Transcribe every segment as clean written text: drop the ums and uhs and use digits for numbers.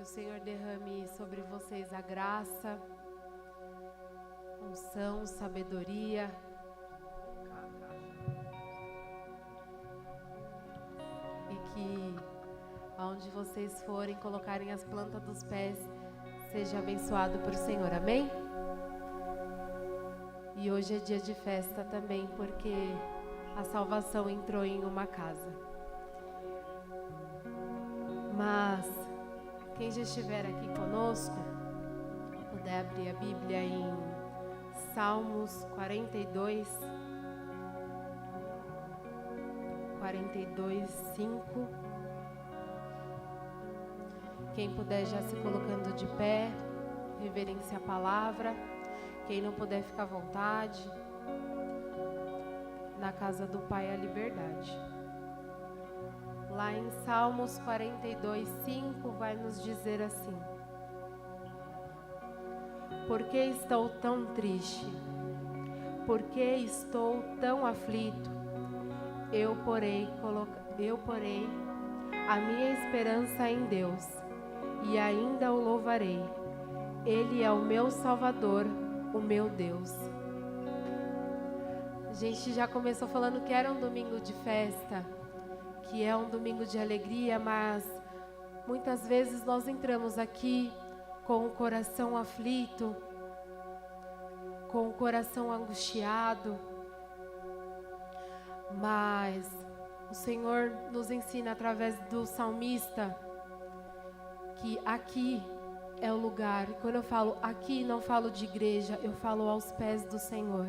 o Senhor derrame sobre vocês a graça, unção, sabedoria. E que aonde vocês forem, colocarem as plantas dos pés, seja abençoado por Senhor, amém? E hoje é dia de festa também, porque a salvação entrou em uma casa. Mas quem já estiver aqui conosco, puder abrir a Bíblia em Salmos 42, 5. Quem puder já se colocando de pé, reverência a palavra. Quem não puder ficar à vontade. Na casa do Pai a liberdade. Lá em Salmos 42, 5 vai nos dizer assim: por que estou tão triste? Por que estou tão aflito? Eu porei a minha esperança em Deus e ainda o louvarei. Ele é o meu Salvador, o meu Deus. A gente já começou falando que era um domingo de festa, que é um domingo de alegria, mas muitas vezes nós entramos aqui com o coração aflito, com o coração angustiado, mas o Senhor nos ensina através do salmista que aqui é o lugar. E quando eu falo aqui, não falo de igreja, eu falo aos pés do Senhor.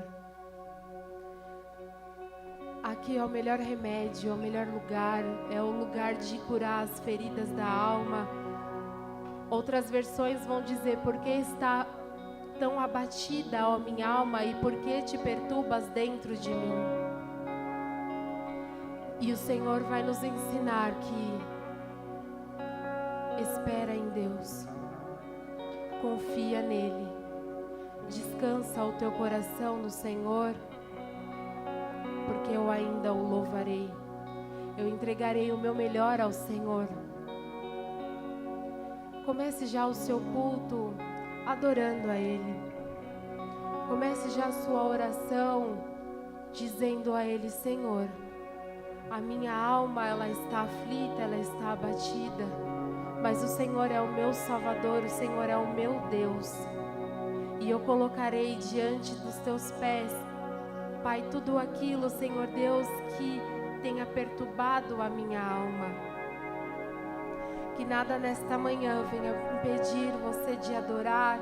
Aqui é o melhor remédio, é o melhor lugar, é o lugar de curar as feridas da alma. Outras versões vão dizer: por que está tão abatida, ó minha alma, e por que te perturbas dentro de mim? E o Senhor vai nos ensinar que espera em Deus, confia nele, descansa o teu coração no Senhor, porque eu ainda o louvarei. Eu entregarei o meu melhor ao Senhor. Comece já o seu culto adorando a Ele. Comece já a sua oração dizendo a Ele: Senhor, a minha alma, ela está aflita, ela está abatida, mas o Senhor é o meu Salvador, o Senhor é o meu Deus. E eu colocarei diante dos teus pés, Pai, tudo aquilo, Senhor Deus, que tenha perturbado a minha alma. Que nada nesta manhã venha impedir você de adorar,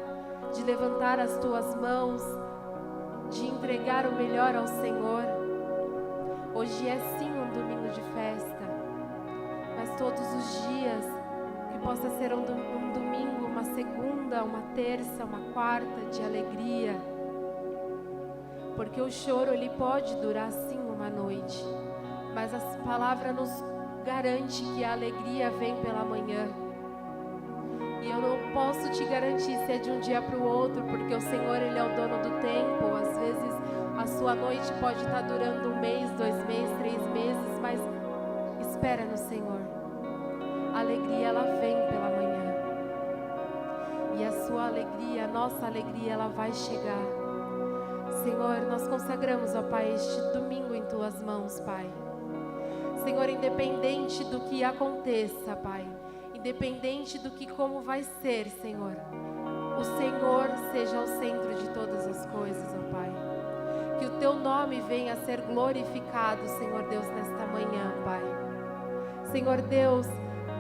de levantar as tuas mãos, de entregar o melhor ao Senhor. Hoje é sim um domingo de festa, mas todos os dias, que possa ser um domingo, uma segunda, uma terça, uma quarta de alegria. Porque o choro, ele pode durar sim uma noite, mas a palavra nos garante que a alegria vem pela manhã. E eu não posso te garantir se é de um dia para o outro, porque o Senhor, ele é o dono do tempo. Às vezes a sua noite pode estar durando 1 mês, 2 meses, 3 meses, mas espera no Senhor. A alegria, ela vem pela manhã. E a sua alegria, a nossa alegria, ela vai chegar. Senhor, nós consagramos, ó Pai, este domingo em Tuas mãos, Pai. Senhor, independente do que aconteça, Pai, independente do que como vai ser, Senhor, o Senhor seja o centro de todas as coisas, ó Pai. Que o Teu nome venha a ser glorificado, Senhor Deus, nesta manhã, Pai. Senhor Deus,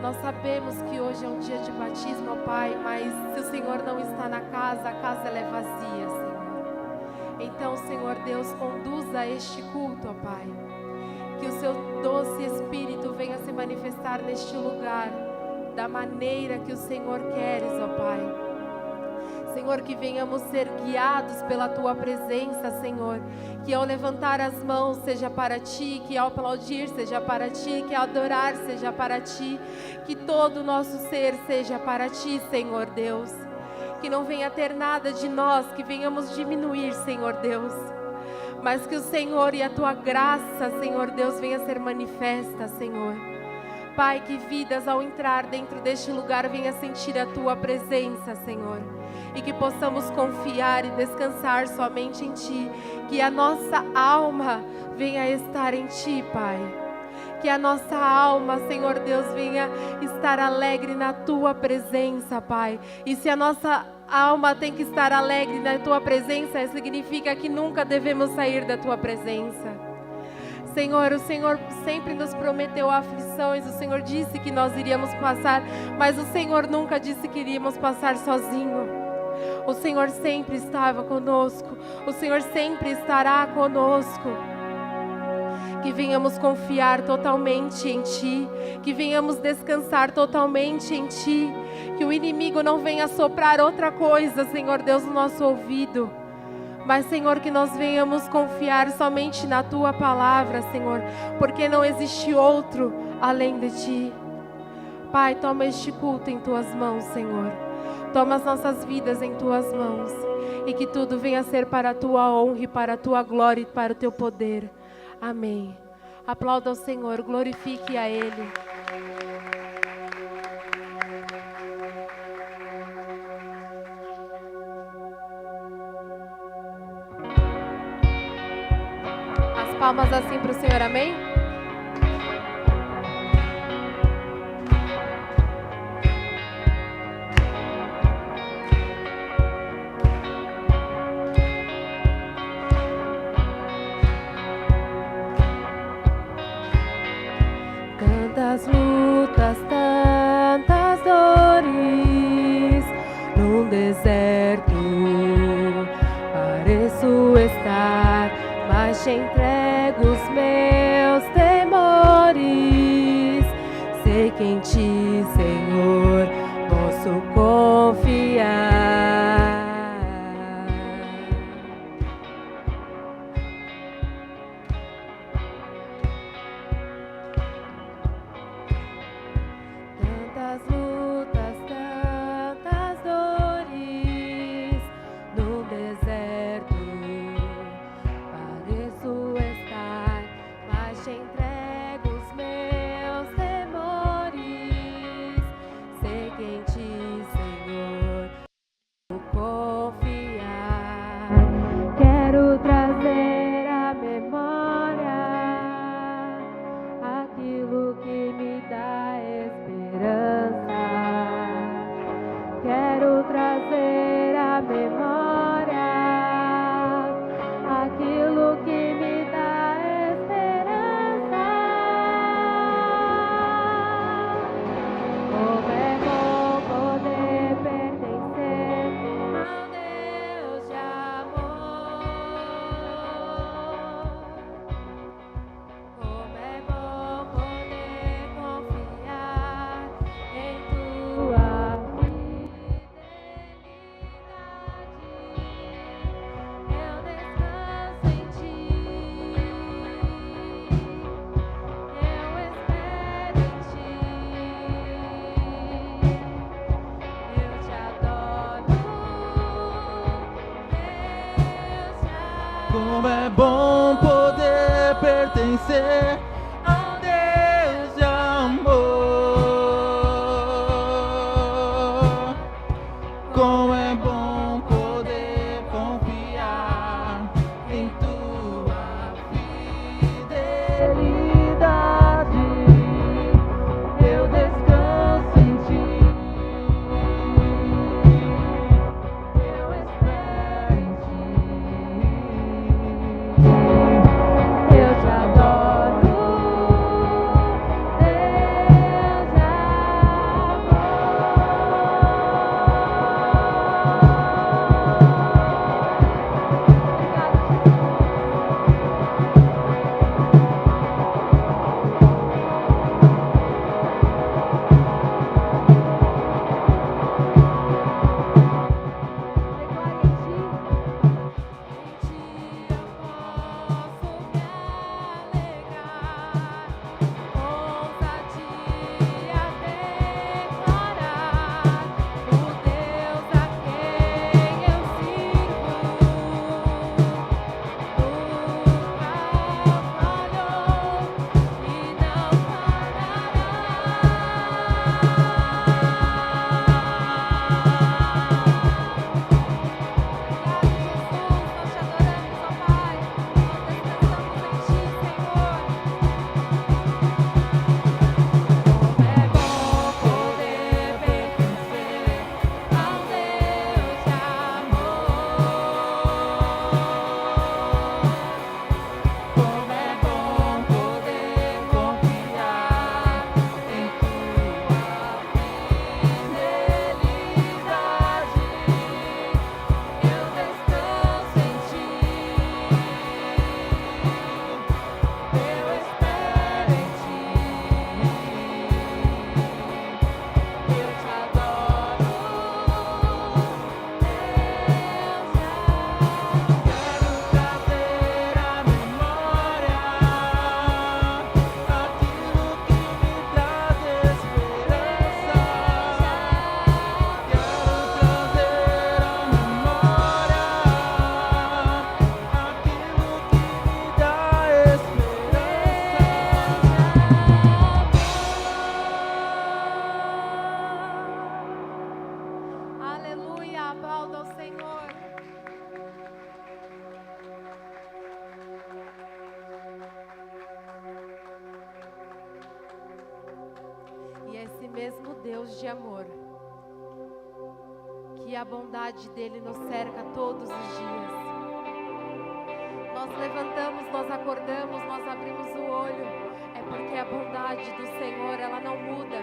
nós sabemos que hoje é um dia de batismo, ó Pai, mas se o Senhor não está na casa, a casa ela é vazia, Senhor. Então, Senhor Deus, conduza este culto, ó Pai. Que o Seu doce Espírito venha se manifestar neste lugar, da maneira que o Senhor queres, ó Pai. Senhor, que venhamos ser guiados pela Tua presença, Senhor. Que ao levantar as mãos seja para Ti, que ao aplaudir seja para Ti, que ao adorar seja para Ti. Que todo o nosso ser seja para Ti, Senhor Deus. Que não venha ter nada de nós, que venhamos diminuir, Senhor Deus. Mas que o Senhor e a Tua graça, Senhor Deus, venha ser manifesta, Senhor. Pai, que vidas ao entrar dentro deste lugar venha sentir a Tua presença, Senhor. E que possamos confiar e descansar somente em Ti. Que a nossa alma venha estar em Ti, Pai. Que a nossa alma, Senhor Deus, venha estar alegre na Tua presença, Pai. E se a nossa alma tem que estar alegre na Tua presença, significa que nunca devemos sair da Tua presença. Senhor, o Senhor sempre nos prometeu aflições, o Senhor disse que nós iríamos passar, mas o Senhor nunca disse que iríamos passar sozinho. O Senhor sempre estava conosco, o Senhor sempre estará conosco. Que venhamos confiar totalmente em Ti, que venhamos descansar totalmente em Ti, que o inimigo não venha soprar outra coisa, Senhor Deus, no nosso ouvido. Mas, Senhor, que nós venhamos confiar somente na Tua palavra, Senhor, porque não existe outro além de Ti. Pai, toma este culto em Tuas mãos, Senhor. Toma as nossas vidas em Tuas mãos. E que tudo venha a ser para a Tua honra e para a Tua glória e para o Teu poder. Amém. Aplauda ao Senhor, glorifique a Ele. Palmas assim para o Senhor, amém? Tantas lutas, tantas dores, num deserto pareço estar, mas te entrego os meus temores. Sei que em Ti, Senhor, posso confiar. Tantas lutas, tantas dores, no deserto pareço estar, mas te entrego os meus temores. Sei que em Ti, Senhor, vou confiar. Quero trazer à memória aquilo que me dá esperança. Quero trazer à memória aquilo que me dá esperança. Como é bom poder pertencer ao Deus de amor. Como é bom poder confiar em Tua fidelidade. Eu descanso em Ti, eu espero em Ti, eu te adoro, Deus te Como é bom poder pertencer ao Deus de amor. Como é bom poder confiar em Tua fidelidade. Eu descanso em Ti, eu espero em Ti, eu te adoro. mesmo Deus de amor, que a bondade dele nos cerca todos os dias. Nós levantamos, nós acordamos, nós abrimos o olho, é porque a bondade do Senhor, ela não muda.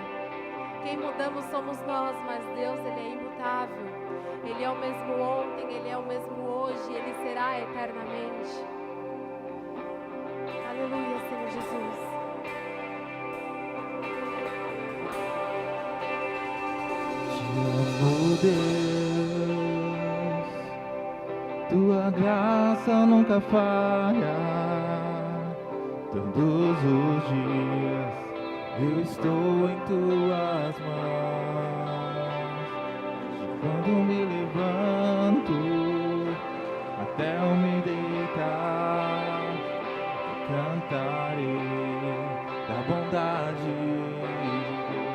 Quem mudamos somos nós, mas Deus, ele é imutável. Ele é o mesmo ontem, ele é o mesmo hoje, ele será eternamente. Aleluia, Senhor Jesus. Oh Deus, tua graça nunca falha. Todos os dias eu estou em tuas mãos. Quando me levanto até eu me deitar, cantarei da bondade de Deus.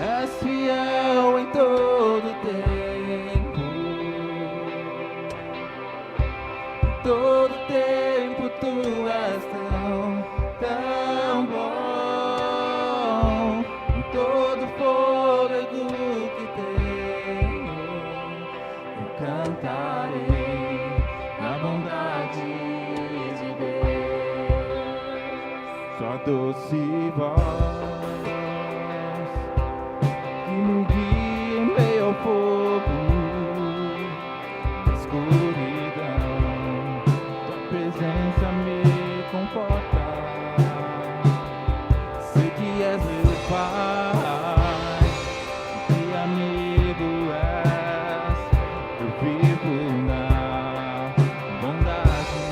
És fiel em todo tempo, em todo tempo tu és tão bom. Em todo fôlego que tenho, eu cantarei na bondade de Deus. Sua doce voz me guia em meio ao fogo, na escuridão, tua presença me conforta. Sei que és meu Pai, que amigo és, eu vivo na bondade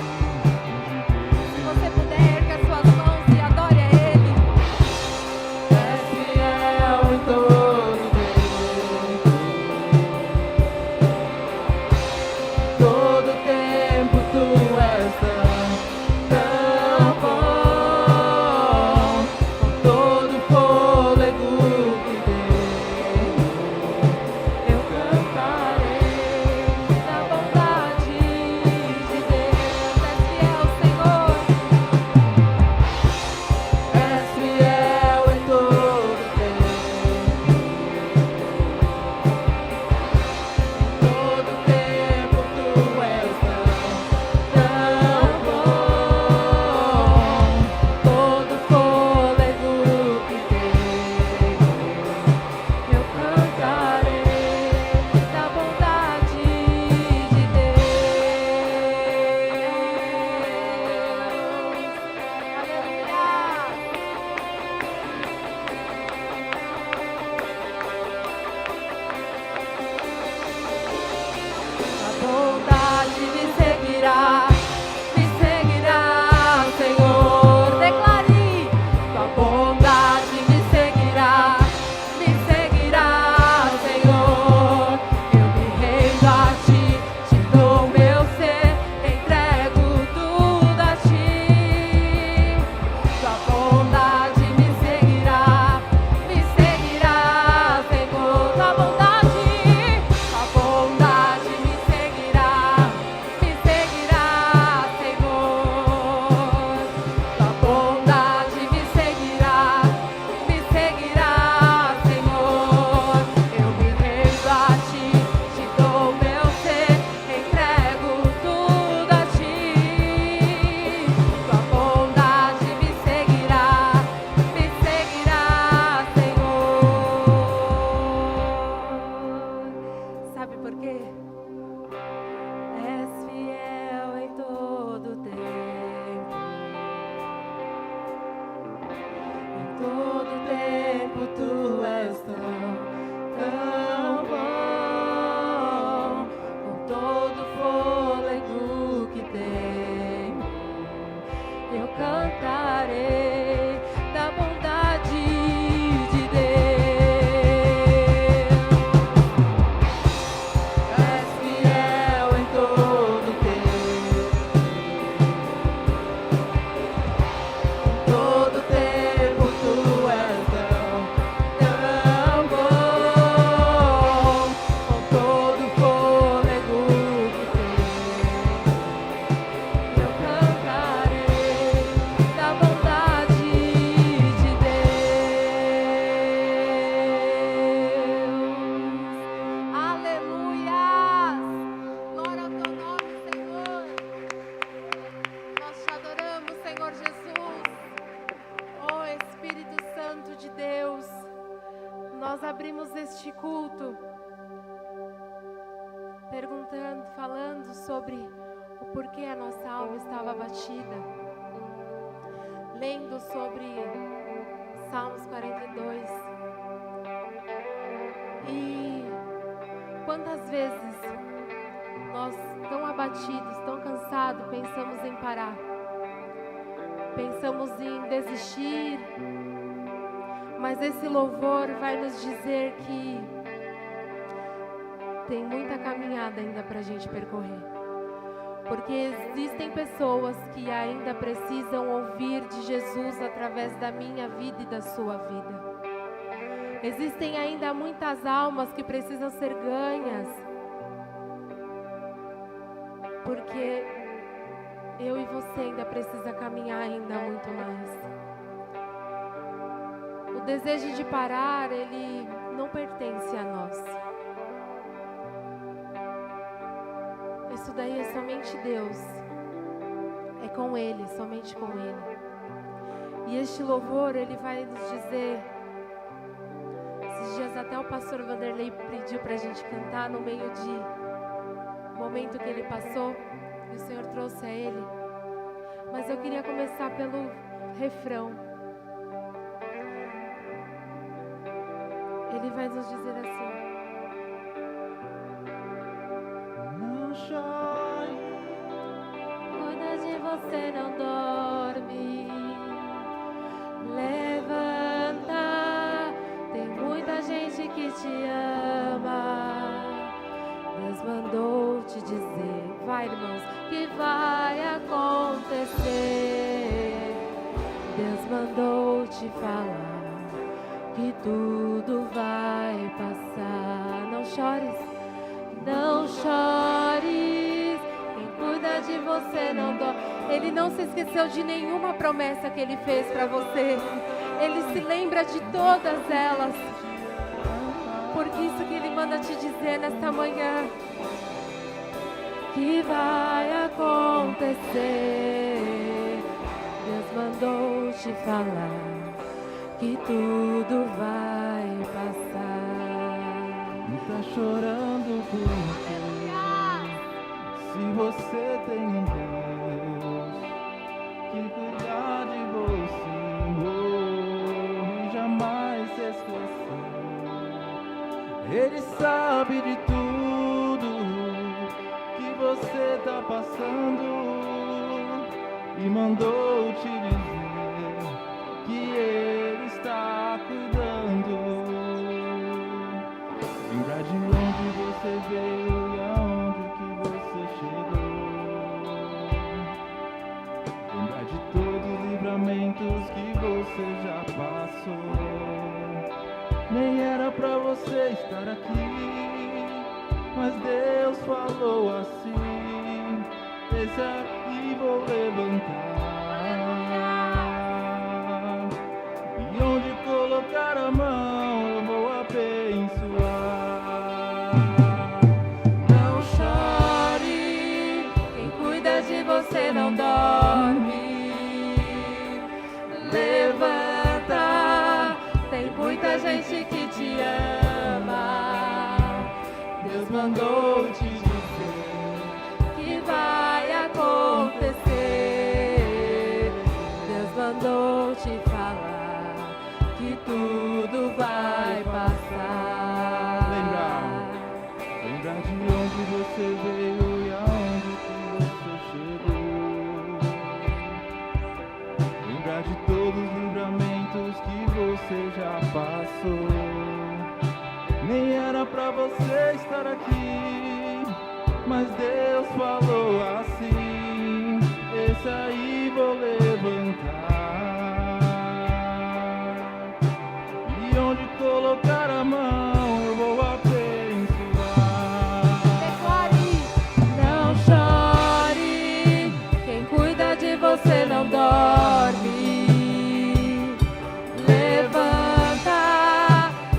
de Deus. Se você puder, erga suas mãos e adore a Ele. És fiel em todo tempo, todo tempo tu és tão bom. Com todo fôlego que tenho, eu cantarei Da bondade de Deus, és fiel, Senhor. És fiel em todo tempo, todo tempo tu és tão bom. Todo fôlego que tenho, eu cantarei Da bondade de Deus. Aleluia. A bondade me seguirá, Senhor. Declare, tua bondade me seguirá, Senhor. Eu me rendo a ti, te dou meu ser, entrego tudo a ti. Tua bondade me seguirá, Senhor. Tua bondade me seguirá, Senhor Jesus. Oh Espírito Santo de Deus, nós abrimos este culto perguntando, falando sobre o porquê a nossa alma estava abatida, lendo sobre Salmos 42. E quantas vezes nós, tão abatidos, tão cansados, pensamos em parar, pensamos em desistir, mas esse louvor vai nos dizer que tem muita caminhada ainda para a gente percorrer, porque existem pessoas que ainda precisam ouvir de Jesus através da minha vida e da sua vida. Existem ainda muitas almas que precisam ser ganhas, porque eu e você ainda precisa caminhar ainda muito mais. O desejo de parar, ele não pertence a nós. Isso daí é somente Deus. É com Ele, somente com Ele. E este louvor, ele vai nos dizer. Esses dias até o pastor Vanderlei pediu pra gente cantar no meio de momento que ele passou, e o Senhor trouxe a ele. Mas eu queria começar pelo refrão. Ele vai nos dizer assim: não chore, cuida de você, não dorme. Levanta, tem muita gente que te ama. Deus mandou te dizer, vai irmãos, que vai acontecer. Deus mandou te falar que tudo vai passar. Não chores, não chores. Quem cuida de você não dói. Ele não se esqueceu de nenhuma promessa que Ele fez para você. Ele se lembra de todas elas. Por isso que Ele manda te dizer nesta manhã que vai acontecer. Deus mandou te falar que tudo vai passar. não tá chorando porque se você tem um Deus que cuida de você, oh, e jamais se esqueceu. Ele sabe de tudo que você tá passando e mandou te dizer que Ele está cuidando. Lembrar de onde você veio e aonde que você chegou. Lembrar de todos os livramentos que você já passou. Nem era pra você estar aqui, mas Deus falou assim: esse aqui vou levantar, e onde colocar a mão eu vou abençoar. Não chore, quem cuida de você não dorme. Levanta, tem muita gente que te ama. Deus mandou te dizer que vai acontecer. Deus mandou te falar que tudo vai passar. Lembrar de onde você veio e aonde que você chegou. Lembrar de todos os livramentos que você já passou. Nem era pra você estar aqui, mas Deus falou assim: esse aí vou levantar, e onde colocar a mão eu vou abençoar. Declare, não chore, quem cuida de você não dorme. Levanta,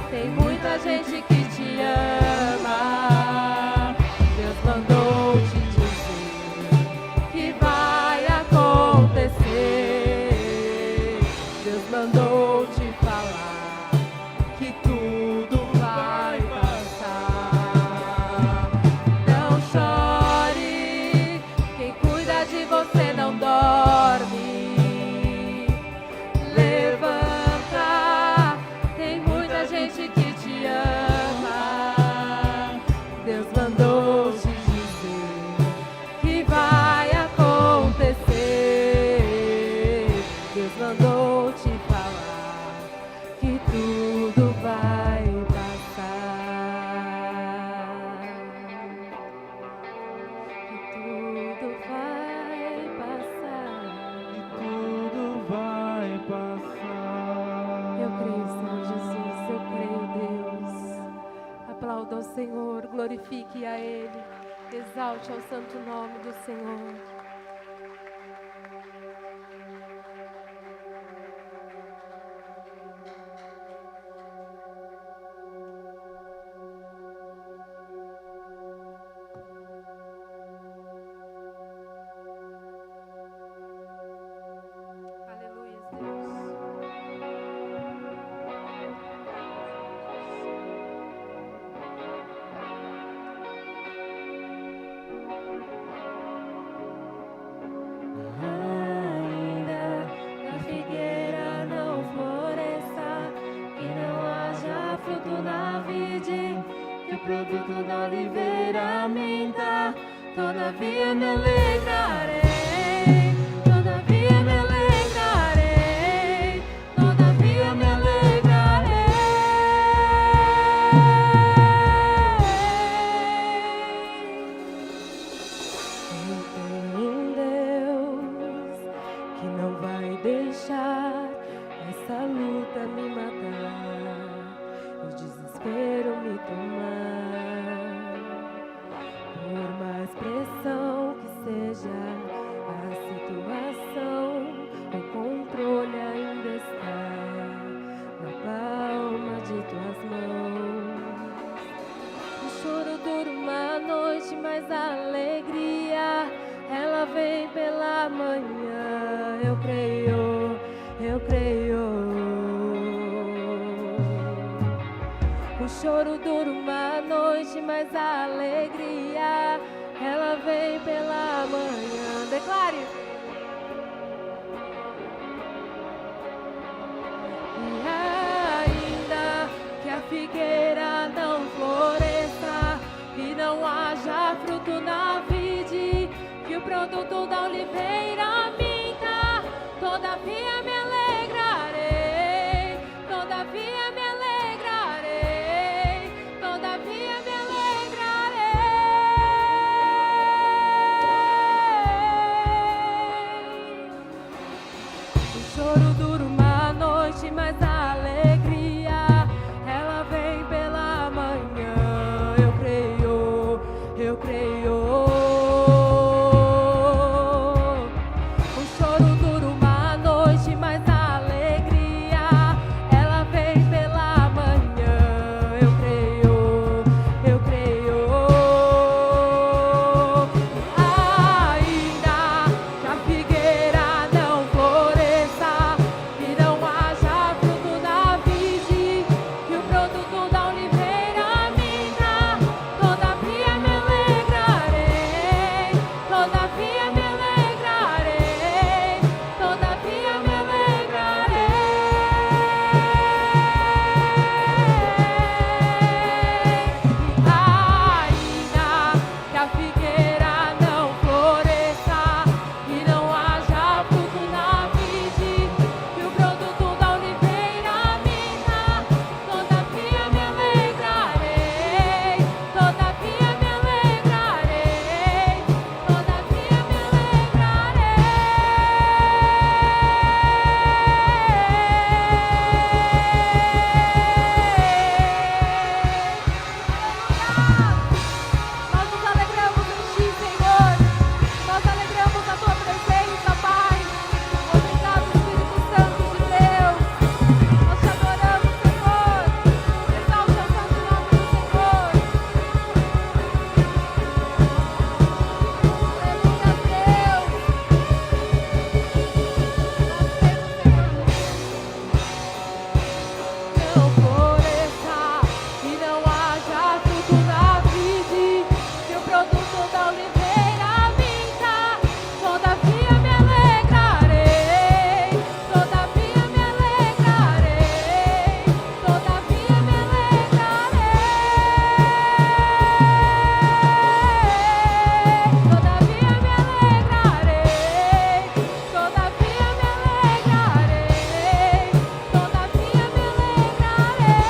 tem muita gente que te ama. Deus mandou te dizer que vai acontecer. aplauda ao Senhor, glorifique a Ele, exalte ao santo nome do Senhor. Produto da oliveira minta, todavia me alegrarei, todavia me alegrarei, todavia me alegrarei. Eu tenho um Deus que não vai deixar essa luta me matar, o desespero me tomar. Por mais pressão que seja a situação, o controle ainda está na palma de tuas mãos. O choro dura uma noite, mas a alegria, ela vem pela manhã. Eu creio, eu creio. O choro dura uma noite, mas a alegria, ela vem pela manhã. Declare. E ainda que a figueira não floresça e não haja fruto na vide, que o produto da oliveira minta, todavia me alegrarei, todavia me alegrarei, todavia me alegrarei. O choro dura uma noite, mas a alegria, ela vem pela manhã. Eu creio, eu creio. O choro dura uma noite, mas a alegria, ela vem pela manhã. Eu creio, eu creio. Ainda que a figueira não floresça e não haja fruto na vide, que o produto da oliveira minta, todavia me alegrarei, todavia me alegrarei, todavia me alegrarei. Ainda que a figueira não floresça e não haja fruto na vide, que o produto da oliveira minta, todavia me alegrarei, todavia me alegrarei, todavia me Nós nos alegramos em Ti, Senhor. Nós alegramos a Tua presença, Pai. Obrigado, Espírito Santo de Deus. Nós te adoramos, Senhor. Exalte o santo nome do Senhor. Aleluia, Deus. Não floresça e não haja fruto na vide, que o produto da oliveira minta, todavia me alegrarei, todavia me alegrarei, todavia me alegrarei, todavia me alegrarei, todavia me alegrarei, todavia me alegrarei.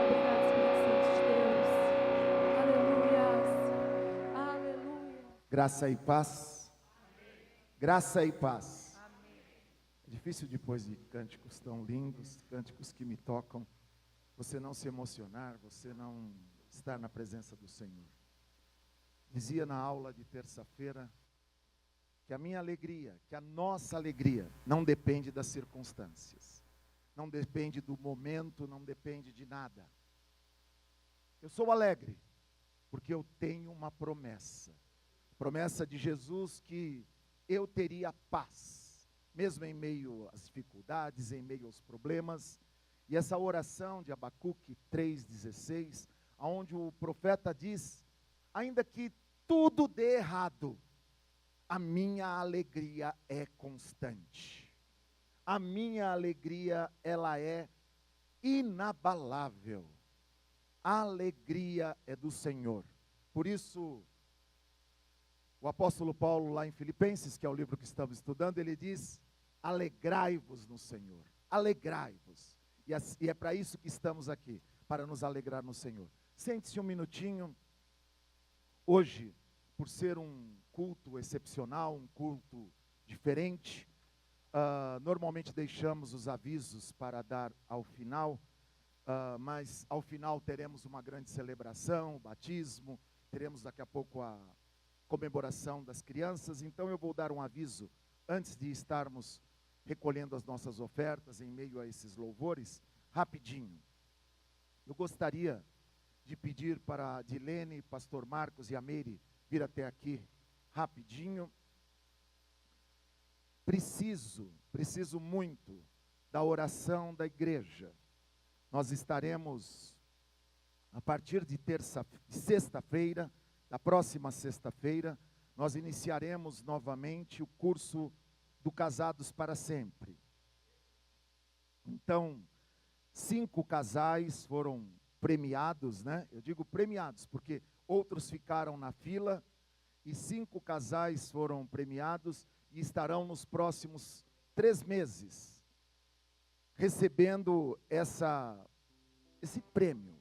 Obrigado, Espírito Santo de Deus. Aleluia. Graça e paz. Graça e paz. É difícil depois de cânticos tão lindos, cânticos que me tocam, você não se emocionar, você não estar na presença do Senhor. Dizia na aula de terça-feira que a minha alegria, que a nossa alegria não depende das circunstâncias, não depende do momento, não depende de nada. Eu sou alegre porque eu tenho uma promessa, promessa de Jesus que eu teria paz, mesmo em meio às dificuldades, em meio aos problemas. E essa oração de Abacuque 3,16, onde o profeta diz, ainda que tudo dê errado, a minha alegria é constante. A minha alegria, ela é inabalável. A alegria é do Senhor. Por isso, o apóstolo Paulo, lá em Filipenses, que é o livro que estamos estudando, ele diz, alegrai-vos no Senhor, alegrai-vos. E é para isso que estamos aqui, para nos alegrar no Senhor. Sente-se um minutinho. Hoje, por ser um culto excepcional, um culto diferente, normalmente deixamos os avisos para dar ao final, mas ao final teremos uma grande celebração, o batismo, teremos daqui a pouco a comemoração das crianças. Então eu vou dar um aviso antes de estarmos recolhendo as nossas ofertas em meio a esses louvores, rapidinho. Eu gostaria de pedir para a Dilene, pastor Marcos e a Meire vir até aqui rapidinho. Preciso muito da oração da igreja. Nós estaremos, a partir de sexta-feira, da próxima sexta-feira, nós iniciaremos novamente o curso do Casados para Sempre. Então, 5 casais foram premiados, né? Eu digo premiados, porque outros ficaram na fila, e 5 casais foram premiados, e estarão nos próximos 3 meses, recebendo esse prêmio.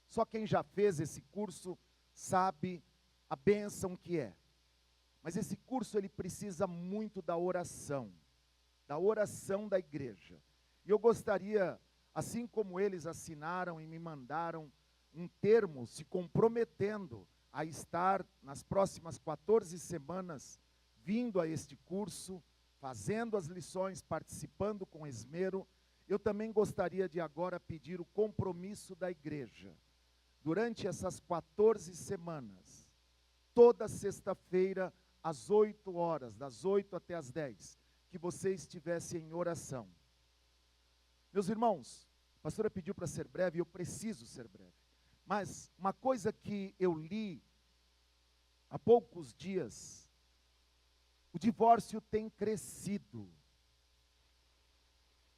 Só quem já fez esse curso sabe a bênção que é. Mas esse curso, ele precisa muito da oração da igreja. E eu gostaria, assim como eles assinaram e me mandaram um termo se comprometendo a estar nas próximas 14 semanas vindo a este curso, fazendo as lições, participando com esmero, eu também gostaria de agora pedir o compromisso da igreja. Durante essas 14 semanas, toda sexta-feira, às 8 horas, das 8 até as 10, que você estivesse em oração. Meus irmãos, a pastora pediu para ser breve, e eu preciso ser breve. Mas uma coisa que eu li há poucos dias, o divórcio tem crescido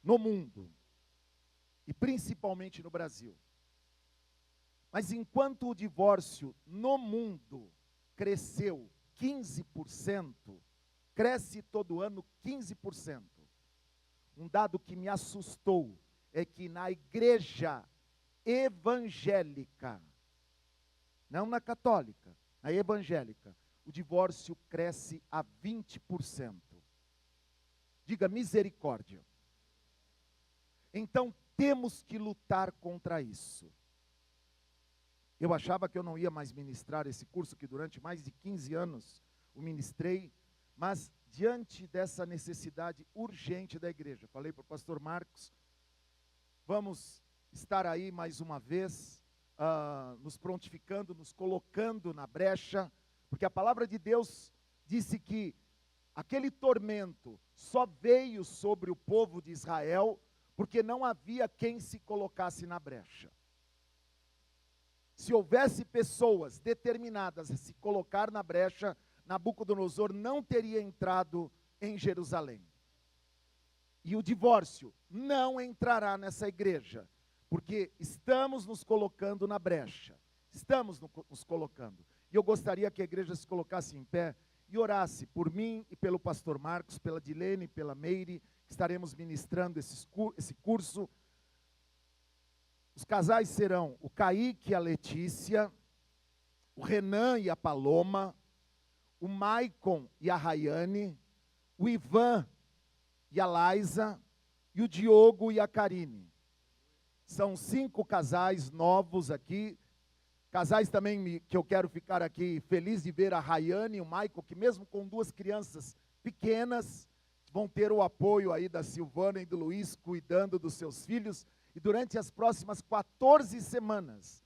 no mundo, e principalmente no Brasil. Mas enquanto o divórcio no mundo cresceu 15%, cresce todo ano 15%. Um dado que me assustou é que na igreja evangélica, não na católica, na evangélica, o divórcio cresce a 20%. Diga misericórdia. Então temos que lutar contra isso. Eu achava que eu não ia mais ministrar esse curso, que durante mais de 15 anos o ministrei, mas diante dessa necessidade urgente da igreja, falei para o pastor Marcos, vamos estar aí mais uma vez, nos prontificando, nos colocando na brecha, porque a palavra de Deus disse que aquele tormento só veio sobre o povo de Israel, porque não havia quem se colocasse na brecha. Se houvesse pessoas determinadas a se colocar na brecha, Nabucodonosor não teria entrado em Jerusalém. E o divórcio não entrará nessa igreja, porque estamos nos colocando na brecha. Estamos nos colocando. E eu gostaria que a igreja se colocasse em pé e orasse por mim e pelo pastor Marcos, pela Dilene e pela Meire, que estaremos ministrando esse curso. Os casais serão o Kaique e a Letícia, o Renan e a Paloma, o Maicon e a Rayane, o Ivan e a Laisa, e o Diogo e a Karine. São 5 casais novos aqui, casais também que eu quero ficar aqui feliz de ver a Rayane e o Maicon, que mesmo com 2 crianças pequenas, vão ter o apoio aí da Silvana e do Luiz, cuidando dos seus filhos, e durante as próximas 14 semanas,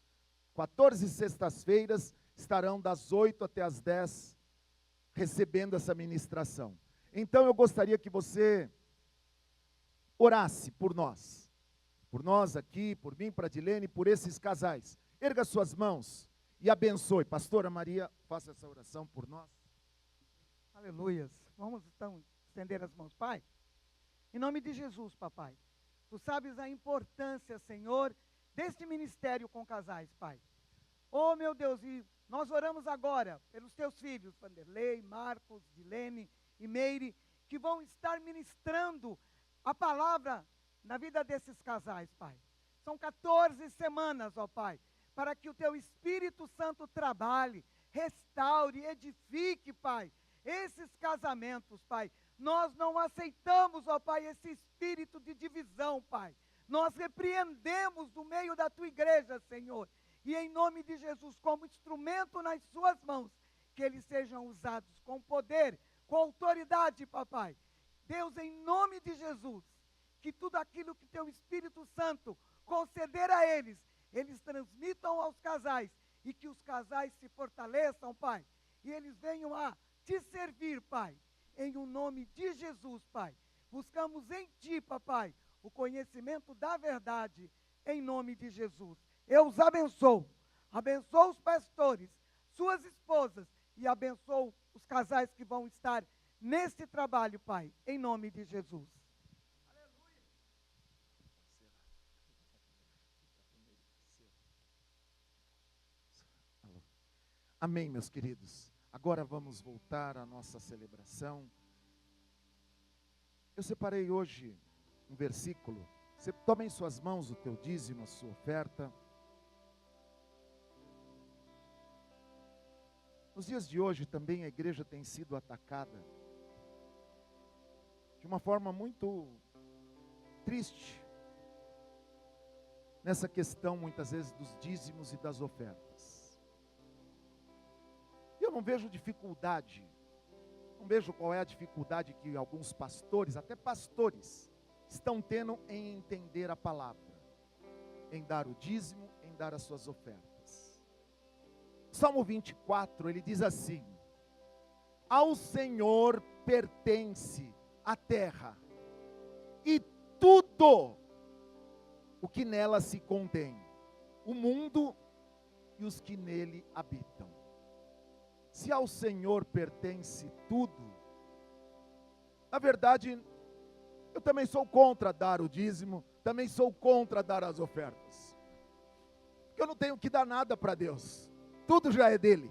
14 sextas-feiras, estarão das 8 até as 10, recebendo essa ministração. Então eu gostaria que você orasse por nós aqui, por mim, para a Dilene, por esses casais. Erga suas mãos e abençoe. Pastora Maria, faça essa oração por nós. Aleluias. Vamos então estender as mãos, Pai. Em nome de Jesus, papai. Tu sabes a importância, Senhor, deste ministério com casais, Pai. Oh, meu Deus, e nós oramos agora pelos teus filhos, Vanderlei, Marcos, Dilene e Meire, que vão estar ministrando a palavra na vida desses casais, Pai. São 14 semanas, ó Pai, para que o teu Espírito Santo trabalhe, restaure, edifique, Pai, esses casamentos, Pai. Nós não aceitamos, ó Pai, esse espírito de divisão, Pai. Nós repreendemos do meio da tua igreja, Senhor. E em nome de Jesus, como instrumento nas suas mãos, que eles sejam usados com poder, com autoridade, papai. Deus, em nome de Jesus, que tudo aquilo que teu Espírito Santo conceder a eles, eles transmitam aos casais, e que os casais se fortaleçam, Pai, e eles venham a te servir, Pai, em o nome de Jesus, Pai. Buscamos em Ti, papai, o conhecimento da verdade, em nome de Jesus. Eu os abençoo os pastores, suas esposas, e abençoo os casais que vão estar nesse trabalho, Pai, em nome de Jesus. Amém, meus queridos. Agora vamos voltar à nossa celebração. Eu separei hoje um versículo. Você toma em suas mãos o teu dízimo, a sua oferta. Nos dias de hoje também a igreja tem sido atacada de uma forma muito triste, nessa questão muitas vezes dos dízimos e das ofertas. Eu não vejo dificuldade, não vejo qual é a dificuldade que alguns pastores, até pastores, estão tendo em entender a palavra, em dar o dízimo, em dar as suas ofertas. Salmo 24, ele diz assim: ao Senhor pertence a terra e tudo o que nela se contém, o mundo e os que nele habitam. Se ao Senhor pertence tudo, na verdade, eu também sou contra dar o dízimo, também sou contra dar as ofertas, porque eu não tenho que dar nada para Deus. Tudo já é dele,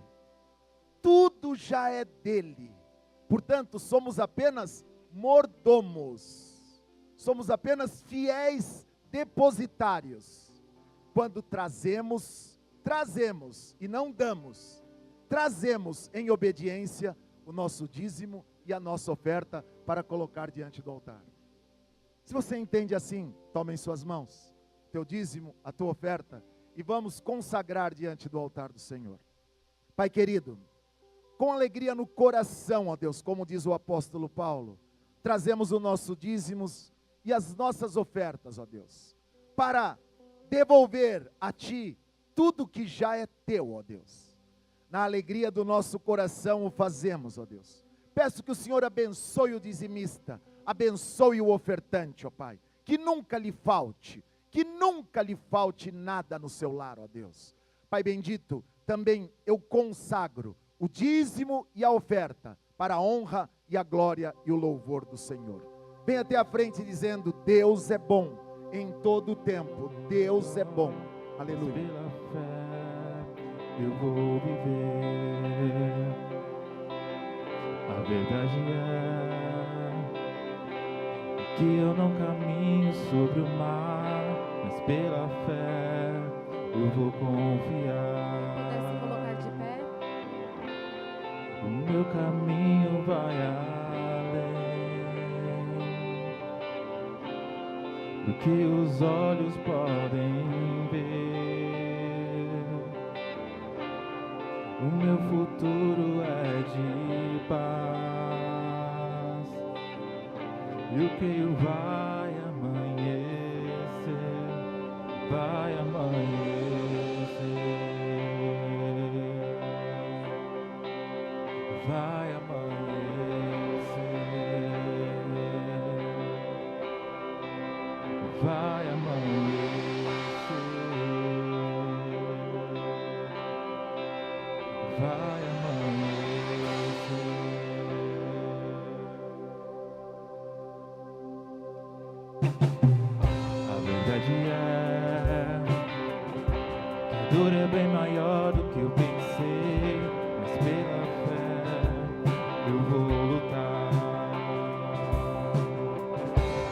tudo já é dele, portanto somos apenas mordomos, somos apenas fiéis depositários. Quando trazemos e não damos, trazemos em obediência o nosso dízimo e a nossa oferta para colocar diante do altar. Se você entende assim, toma em suas mãos teu dízimo, a tua oferta, e vamos consagrar diante do altar do Senhor. Pai querido, com alegria no coração, ó Deus, como diz o apóstolo Paulo, trazemos o nosso dízimos e as nossas ofertas, ó Deus, para devolver a Ti tudo que já é Teu, ó Deus. Na alegria do nosso coração o fazemos, ó Deus. Peço que o Senhor abençoe o dizimista, abençoe o ofertante, ó Pai, que nunca lhe falte nada no seu lar, ó Deus. Pai bendito, também eu consagro o dízimo e a oferta para a honra e a glória e o louvor do Senhor. Vem até a frente dizendo: Deus é bom em todo o tempo, Deus é bom. Aleluia. Pela fé eu vou viver. A verdade é que eu não caminho sobre o mar, mas pela fé eu vou confiar. Pudesse colocar de pé. O meu caminho vai além do que os olhos podem ver. O meu futuro é de paz, e o que vai amanhecer, vai amanhecer, vai amanhecer, vai amanhecer, vai amanhecer. A verdade é que a dor é bem maior do que eu pensei, mas pela fé eu vou lutar.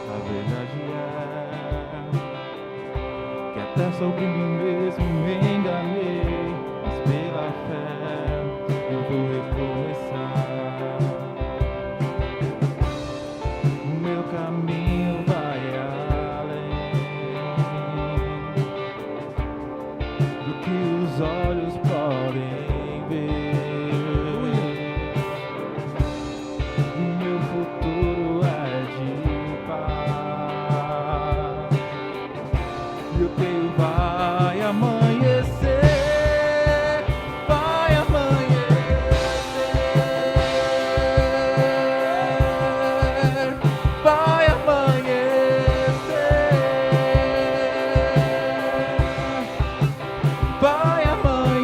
A verdade é que até sobre mim mesmo me enganei, mas pela fé eu vou recomeçar. O meu caminho vai além do que os olhos podem ver. O meu futuro é de paz, e o teu vai amanhecer, vai amanhecer, vai amanhecer, vai amanhecer, vai amanhecer,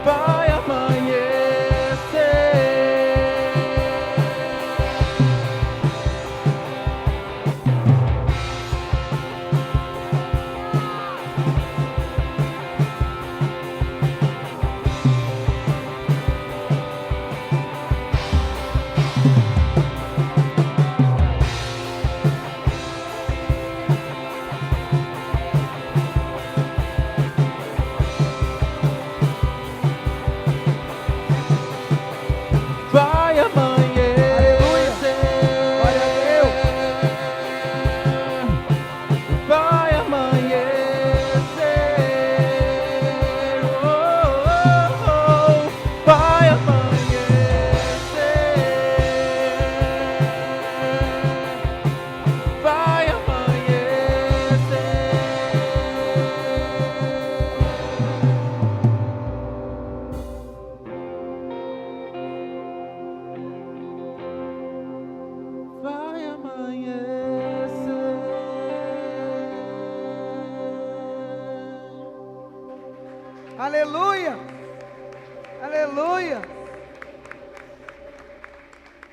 vai Aleluia! Aleluia!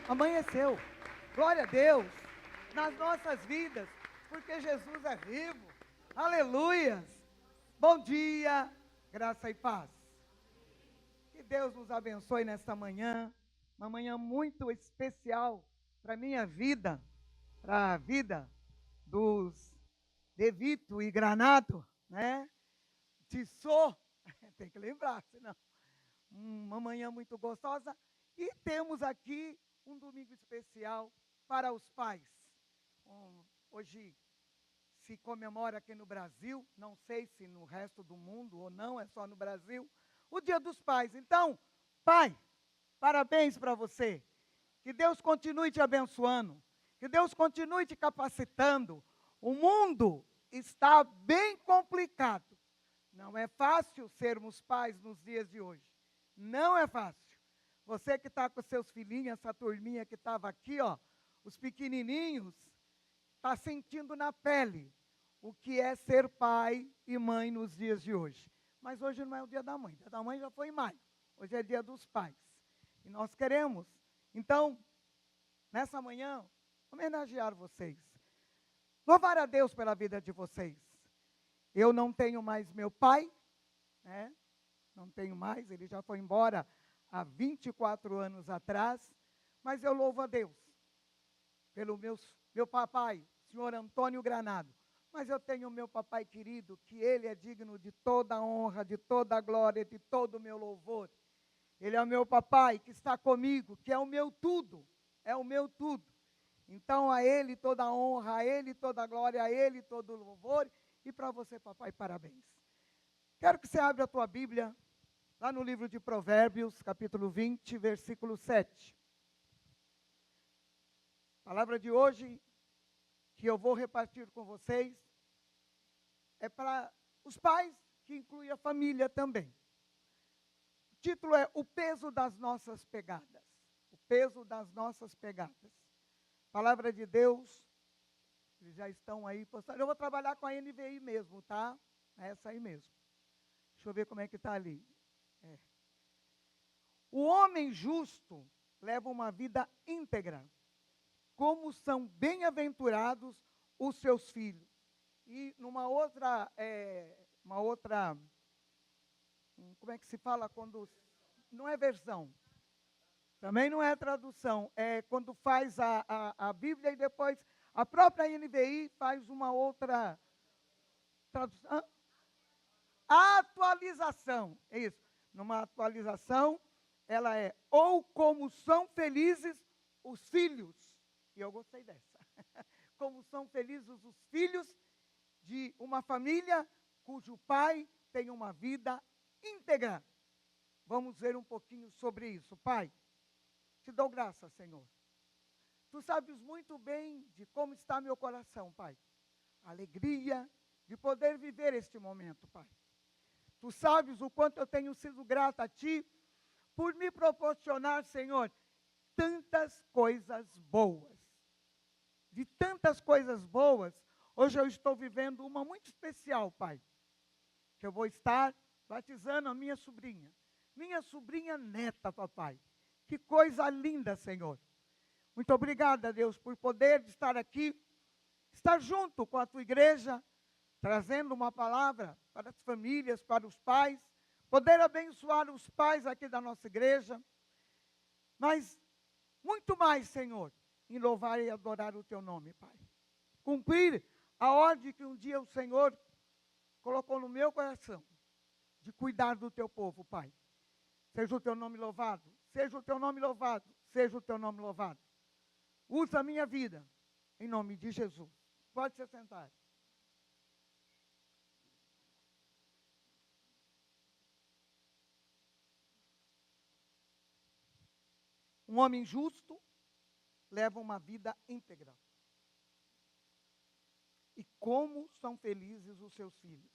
Amanheceu. Glória a Deus nas nossas vidas, porque Jesus é vivo. Aleluia! Bom dia, graça e paz. Que Deus nos abençoe nesta manhã, uma manhã muito especial para a minha vida, para a vida dos De Vito e Granato, né? Tissot, tem que lembrar, senão. Uma manhã muito gostosa. E temos aqui um domingo especial para os pais. Hoje se comemora aqui no Brasil, não sei se no resto do mundo ou não, é só no Brasil, o Dia dos Pais. Então, pai, parabéns para você. Que Deus continue te abençoando. Que Deus continue te capacitando. O mundo está bem complicado. Não é fácil sermos pais nos dias de hoje. Não é fácil. Você que está com seus filhinhos, essa turminha que estava aqui, ó, os pequenininhos, está sentindo na pele o que é ser pai e mãe nos dias de hoje. Mas hoje não é o dia da mãe. O dia da mãe já foi em maio. Hoje é dia dos pais. E nós queremos, então, nessa manhã, homenagear vocês. Louvar a Deus pela vida de vocês. Eu não tenho mais meu pai, né? Não tenho mais, ele já foi embora há 24 anos atrás, mas eu louvo a Deus pelos meus meu papai, senhor Antônio Granado. Mas eu tenho o meu papai querido, que ele é digno de toda a honra, de toda a glória, de todo o meu louvor. Ele é o meu papai que está comigo, que é o meu tudo, é o meu tudo. Então, a ele toda a honra, a ele toda a glória, a ele todo o louvor. E para você, papai, parabéns. Quero que você abra a tua Bíblia, lá no livro de Provérbios, capítulo 20, versículo 7. A palavra de hoje, que eu vou repartir com vocês, é para os pais, que inclui a família também. O título é O Peso das Nossas Pegadas. O peso das nossas pegadas. Palavra de Deus, eles já estão aí postando. Eu vou trabalhar com a NVI mesmo, tá? É essa aí mesmo. Deixa eu ver como é que está ali. O homem justo leva uma vida íntegra, como são bem-aventurados os seus filhos. E numa outra, como é que se fala quando, não é versão, também não é tradução, é quando faz a Bíblia e depois a própria NVI faz uma outra tradução, atualização, é isso. Numa atualização, ela é, ou como são felizes os filhos, e eu gostei dessa, como são felizes os filhos de uma família cujo pai tem uma vida íntegra. Vamos ver um pouquinho sobre isso. Pai, te dou graça, Senhor. Tu sabes muito bem de como está meu coração, Pai. A alegria de poder viver este momento, Pai. Tu sabes o quanto eu tenho sido grata a Ti por me proporcionar, Senhor, tantas coisas boas. De tantas coisas boas, hoje eu estou vivendo uma muito especial, Pai. Que eu vou estar batizando a minha sobrinha neta, papai. Que coisa linda, Senhor. Muito obrigada, Deus, por poder estar aqui, estar junto com a tua igreja, trazendo uma palavra para as famílias, para os pais, poder abençoar os pais aqui da nossa igreja, mas muito mais, Senhor, em louvar e adorar o teu nome, Pai. Cumprir a ordem que um dia o Senhor colocou no meu coração, de cuidar do teu povo, Pai. Seja o teu nome louvado, seja o teu nome louvado, seja o teu nome louvado. Usa a minha vida, em nome de Jesus. Pode se sentar. Um homem justo leva uma vida íntegra. E como são felizes os seus filhos.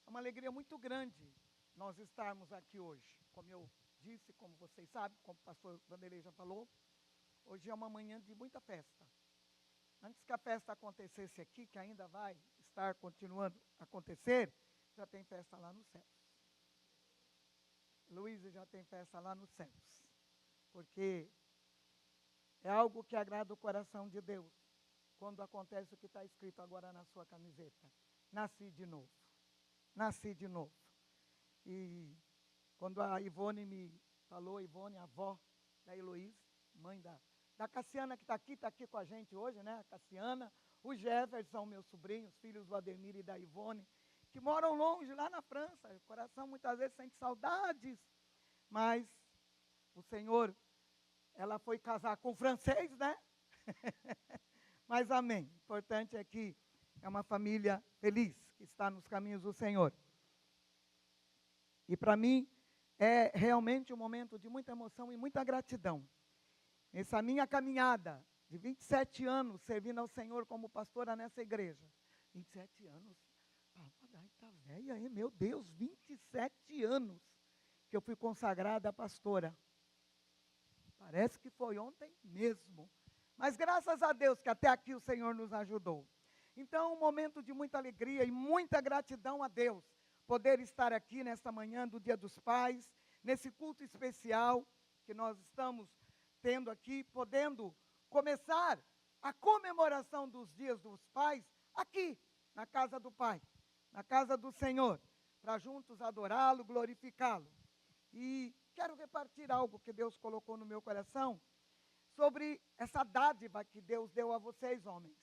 É uma alegria muito grande nós estarmos aqui hoje. Como eu disse, como vocês sabem, como o pastor Vanderlei já falou, hoje é uma manhã de muita festa. Antes que a festa acontecesse aqui, que ainda vai estar continuando a acontecer, já tem festa lá nos céus. Luísa já tem festa lá nos céus. Porque é algo que agrada o coração de Deus, quando acontece o que está escrito agora na sua camiseta. Nasci de novo. Nasci de novo. E quando a Ivone me falou, Ivone, a avó da Heloísa, mãe da Cassiana, que está aqui com a gente hoje, né? A Cassiana, o Jefferson, meus sobrinhos, filhos do Ademir e da Ivone, que moram longe, lá na França. O coração muitas vezes sente saudades, mas o Senhor, ela foi casar com o francês, né? Mas amém. O importante é que é uma família feliz, que está nos caminhos do Senhor. E para mim, é realmente um momento de muita emoção e muita gratidão. Essa minha caminhada de 27 anos, servindo ao Senhor como pastora nessa igreja. 27 anos, papai, está velha, hein? Meu Deus, 27 anos que eu fui consagrada a pastora. Parece que foi ontem mesmo. Mas graças a Deus que até aqui o Senhor nos ajudou. Então, um momento de muita alegria e muita gratidão a Deus. Poder estar aqui nesta manhã do Dia dos Pais, nesse culto especial que nós estamos tendo aqui, podendo começar a comemoração dos Dias dos Pais aqui, na casa do Pai, na casa do Senhor, para juntos adorá-lo, glorificá-lo. E quero repartir algo que Deus colocou no meu coração sobre essa dádiva que Deus deu a vocês, homens.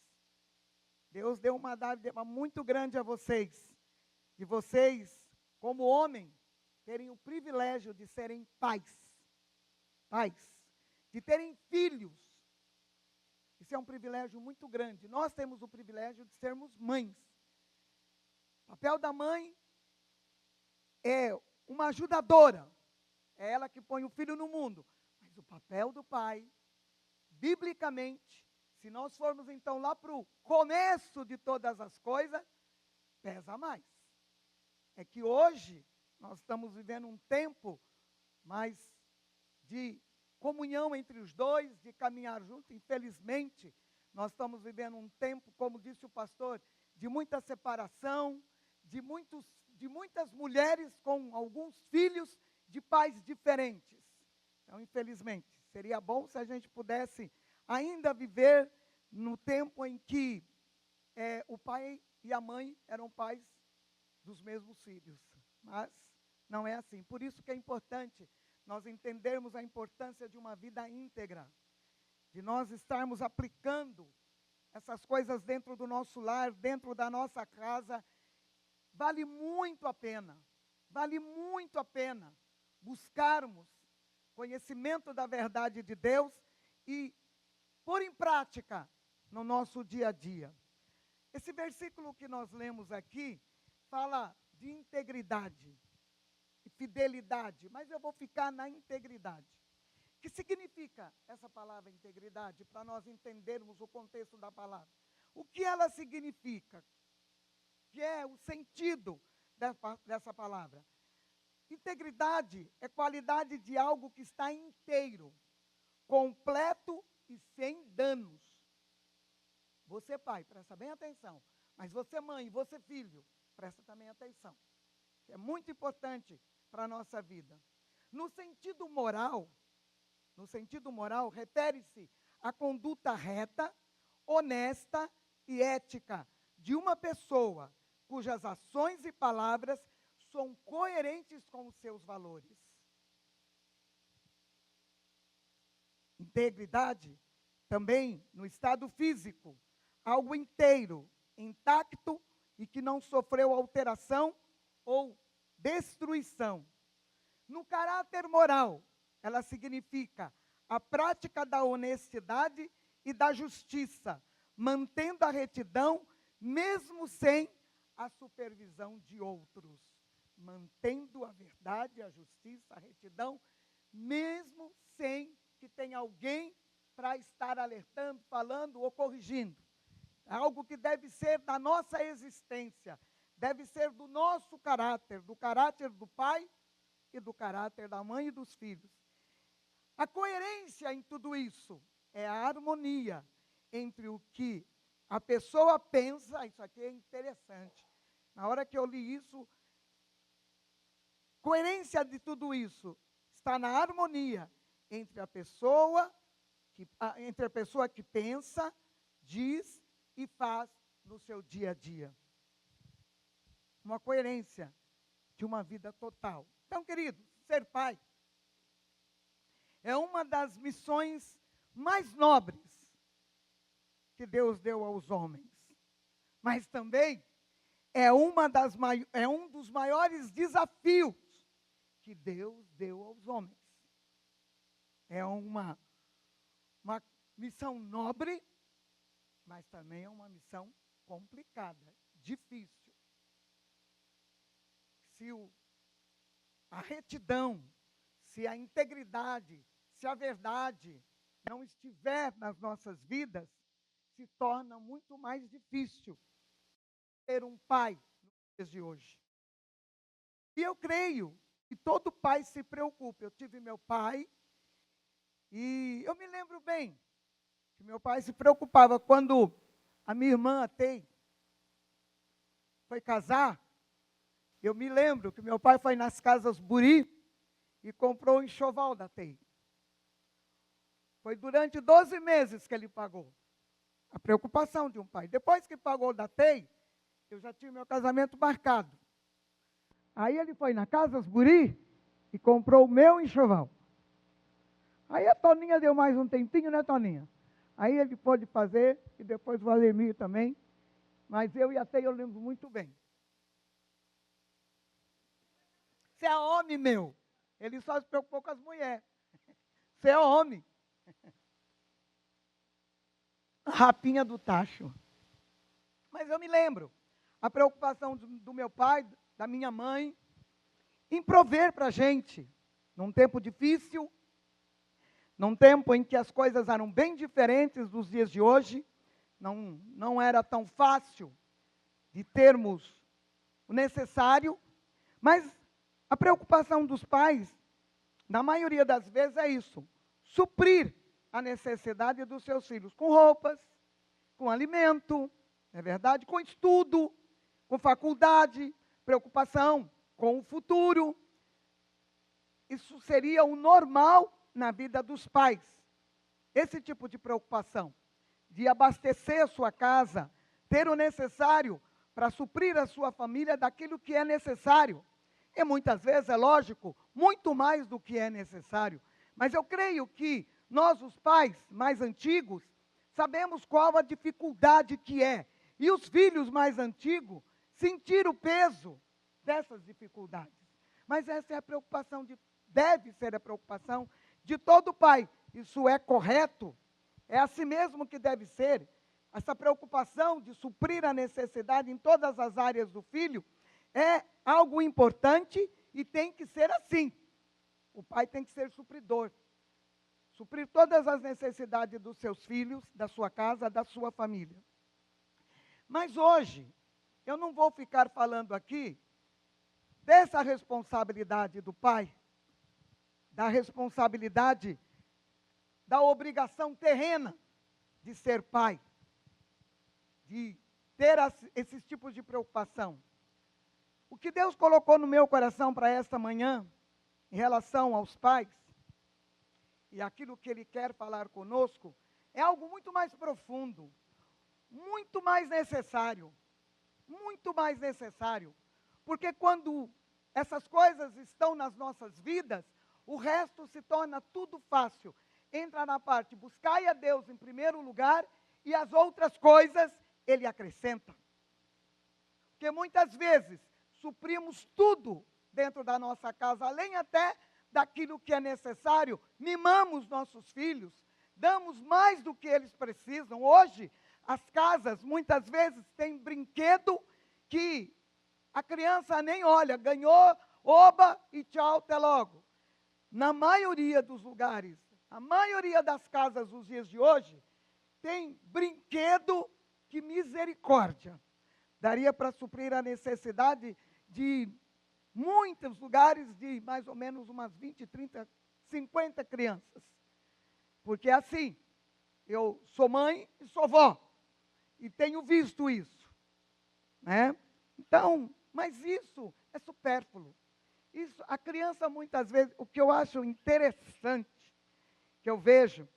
Deus deu uma dádiva muito grande a vocês. De vocês, como homem, terem o privilégio de serem pais. Pais. De terem filhos. Isso é um privilégio muito grande. Nós temos o privilégio de sermos mães. O papel da mãe é uma ajudadora. É ela que põe o filho no mundo. Mas o papel do pai, biblicamente, se nós formos então lá para o começo de todas as coisas, pesa mais. É que hoje nós estamos vivendo um tempo mais de comunhão entre os dois, de caminhar junto. Infelizmente, nós estamos vivendo um tempo, como disse o pastor, de muita separação, de muitas mulheres com alguns filhos de pais diferentes. Então, infelizmente, seria bom se a gente pudesse ainda viver no tempo em que o pai e a mãe eram pais dos mesmos filhos. Mas não é assim. Por isso que é importante nós entendermos a importância de uma vida íntegra, de nós estarmos aplicando essas coisas dentro do nosso lar, dentro da nossa casa. Vale muito a pena buscarmos conhecimento da verdade de Deus e pôr em prática no nosso dia a dia. Esse versículo que nós lemos aqui fala de integridade e fidelidade, mas eu vou ficar na integridade. O que significa essa palavra integridade, para nós entendermos o contexto da palavra? O que ela significa? Que é o sentido dessa palavra? Integridade é qualidade de algo que está inteiro, completo e sem danos. Você, pai, presta bem atenção. Mas você, mãe, você, filho, presta também atenção. É muito importante para a nossa vida. No sentido moral, refere-se à conduta reta, honesta e ética de uma pessoa cujas ações e palavras são coerentes com os seus valores. Integridade, também no estado físico, algo inteiro, intacto e que não sofreu alteração ou destruição. No caráter moral, ela significa a prática da honestidade e da justiça, mantendo a retidão, mesmo sem a supervisão de outros. Mantendo a verdade, a justiça, a retidão, mesmo sem que tenha alguém para estar alertando, falando ou corrigindo. É algo que deve ser da nossa existência, deve ser do nosso caráter, do caráter do pai e do caráter da mãe e dos filhos. A coerência em tudo isso é a harmonia entre o que a pessoa pensa. Isso aqui é interessante. Na hora que eu li isso, coerência de tudo isso está na harmonia entre a pessoa que pensa, diz e faz no seu dia a dia. Uma coerência de uma vida total. Então, queridos, ser pai é uma das missões mais nobres que Deus deu aos homens. Mas também é um dos maiores desafios que Deus deu aos homens. É uma missão nobre, mas também é uma missão complicada, difícil. Se a retidão, se a integridade, se a verdade não estiver nas nossas vidas, se torna muito mais difícil ser um pai nos dias de hoje. E eu creio que todo pai se preocupa. Eu tive meu pai e eu me lembro bem que meu pai se preocupava quando a minha irmã, a Tei, foi casar. Eu me lembro que meu pai foi nas Casas Buri e comprou o enxoval da Tei. Foi durante 12 meses que ele pagou. A preocupação de um pai. Depois que pagou da Tei, eu já tinha meu casamento marcado. Aí ele foi na Casas Buri e comprou o meu enxoval. Aí a Toninha deu mais um tempinho, né, Toninha? Aí ele pôde fazer, e depois o Alemir também. Mas eu e a Teia eu lembro muito bem. Você é homem, meu. Ele só se preocupou com as mulheres. Você é homem. Rapinha do tacho. Mas eu me lembro. A preocupação do meu pai, da minha mãe, em prover para a gente, num tempo difícil, num tempo em que as coisas eram bem diferentes dos dias de hoje, não era tão fácil de termos o necessário, mas a preocupação dos pais, na maioria das vezes, é isso: suprir a necessidade dos seus filhos com roupas, com alimento, não é verdade? Com estudo, com faculdade, preocupação com o futuro. Isso seria o normal na vida dos pais. Esse tipo de preocupação, de abastecer a sua casa, ter o necessário para suprir a sua família daquilo que é necessário. E muitas vezes, é lógico, muito mais do que é necessário. Mas eu creio que nós, os pais mais antigos, sabemos qual a dificuldade que é. E os filhos mais antigos sentiram o peso dessas dificuldades. Mas essa é a preocupação, deve ser a preocupação de todo pai. Isso é correto? É assim mesmo que deve ser? Essa preocupação de suprir a necessidade em todas as áreas do filho é algo importante e tem que ser assim. O pai tem que ser supridor. Suprir todas as necessidades dos seus filhos, da sua casa, da sua família. Mas hoje, eu não vou ficar falando aqui dessa responsabilidade do pai, da responsabilidade, da obrigação terrena de ser pai, de ter esses tipos de preocupação. O que Deus colocou no meu coração para esta manhã, em relação aos pais, e aquilo que Ele quer falar conosco, é algo muito mais profundo, muito mais necessário, porque quando essas coisas estão nas nossas vidas, o resto se torna tudo fácil. Entra na parte, buscai a Deus em primeiro lugar, e as outras coisas Ele acrescenta. Porque muitas vezes suprimos tudo dentro da nossa casa, além até daquilo que é necessário, mimamos nossos filhos, damos mais do que eles precisam. Hoje, as casas muitas vezes têm brinquedo que a criança nem olha, ganhou, oba e tchau, até logo. Na maioria dos lugares, a maioria das casas dos dias de hoje, tem brinquedo que misericórdia. Daria para suprir a necessidade de muitos lugares, de mais ou menos umas 20, 30, 50 crianças. Porque assim, eu sou mãe e sou vó, e tenho visto isso, né? Então, mas isso é supérfluo. Isso, a criança muitas vezes, o que eu acho interessante, que eu vejo,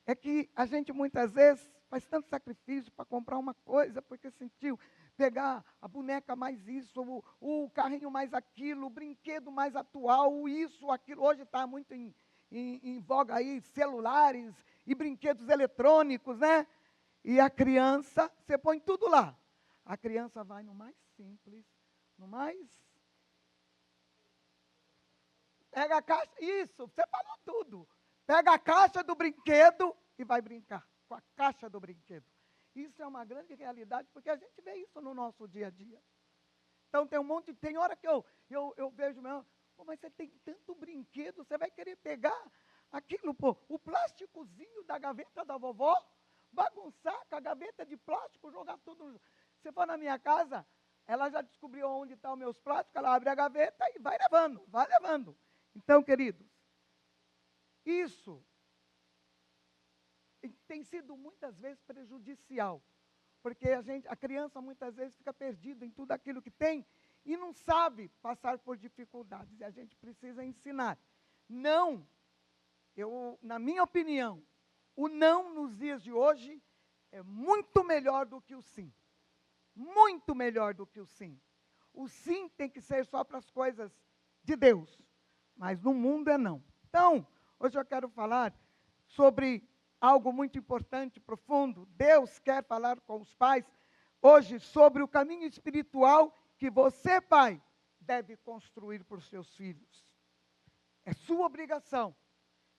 é que a gente muitas vezes faz tanto sacrifício para comprar uma coisa, porque sentiu pegar a boneca mais isso, o carrinho mais aquilo, o brinquedo mais atual, o isso, aquilo. Hoje está muito em voga aí, celulares e brinquedos eletrônicos, né? E a criança, você põe tudo lá. A criança vai no mais simples, no mais... Pega a caixa, isso, você falou tudo. Pega a caixa do brinquedo e vai brincar com a caixa do brinquedo. Isso é uma grande realidade, porque a gente vê isso no nosso dia a dia. Então tem hora que eu vejo mesmo, mas você tem tanto brinquedo, você vai querer pegar aquilo, o plásticozinho da gaveta da vovó, bagunçar com a gaveta de plástico, jogar tudo. Você for na minha casa, ela já descobriu onde estão meus plásticos, ela abre a gaveta e vai levando, vai levando. Então, queridos, isso tem sido muitas vezes prejudicial, porque a criança muitas vezes fica perdida em tudo aquilo que tem e não sabe passar por dificuldades, e a gente precisa ensinar. Não, na minha opinião, o não nos dias de hoje é muito melhor do que o sim. Muito melhor do que o sim. O sim tem que ser só para as coisas de Deus, mas no mundo é não. Então, Hoje eu quero falar sobre algo muito importante, profundo. Deus quer falar com os pais hoje sobre o caminho espiritual que você, pai, deve construir para os seus filhos. É sua obrigação.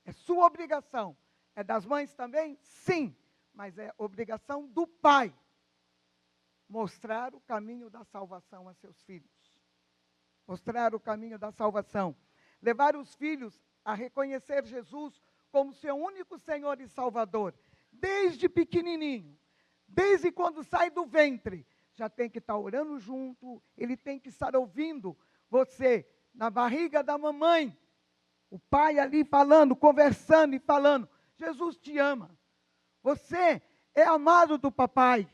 É sua obrigação. É das mães também? Sim. Mas é obrigação do pai mostrar o caminho da salvação a seus filhos. Mostrar o caminho da salvação. Levar os filhos a reconhecer Jesus como seu único Senhor e Salvador. Desde pequenininho. Desde quando sai do ventre. Já tem que estar orando junto. Ele tem que estar ouvindo você na barriga da mamãe. O pai ali falando, conversando e falando. Jesus te ama. Você é amado do papai.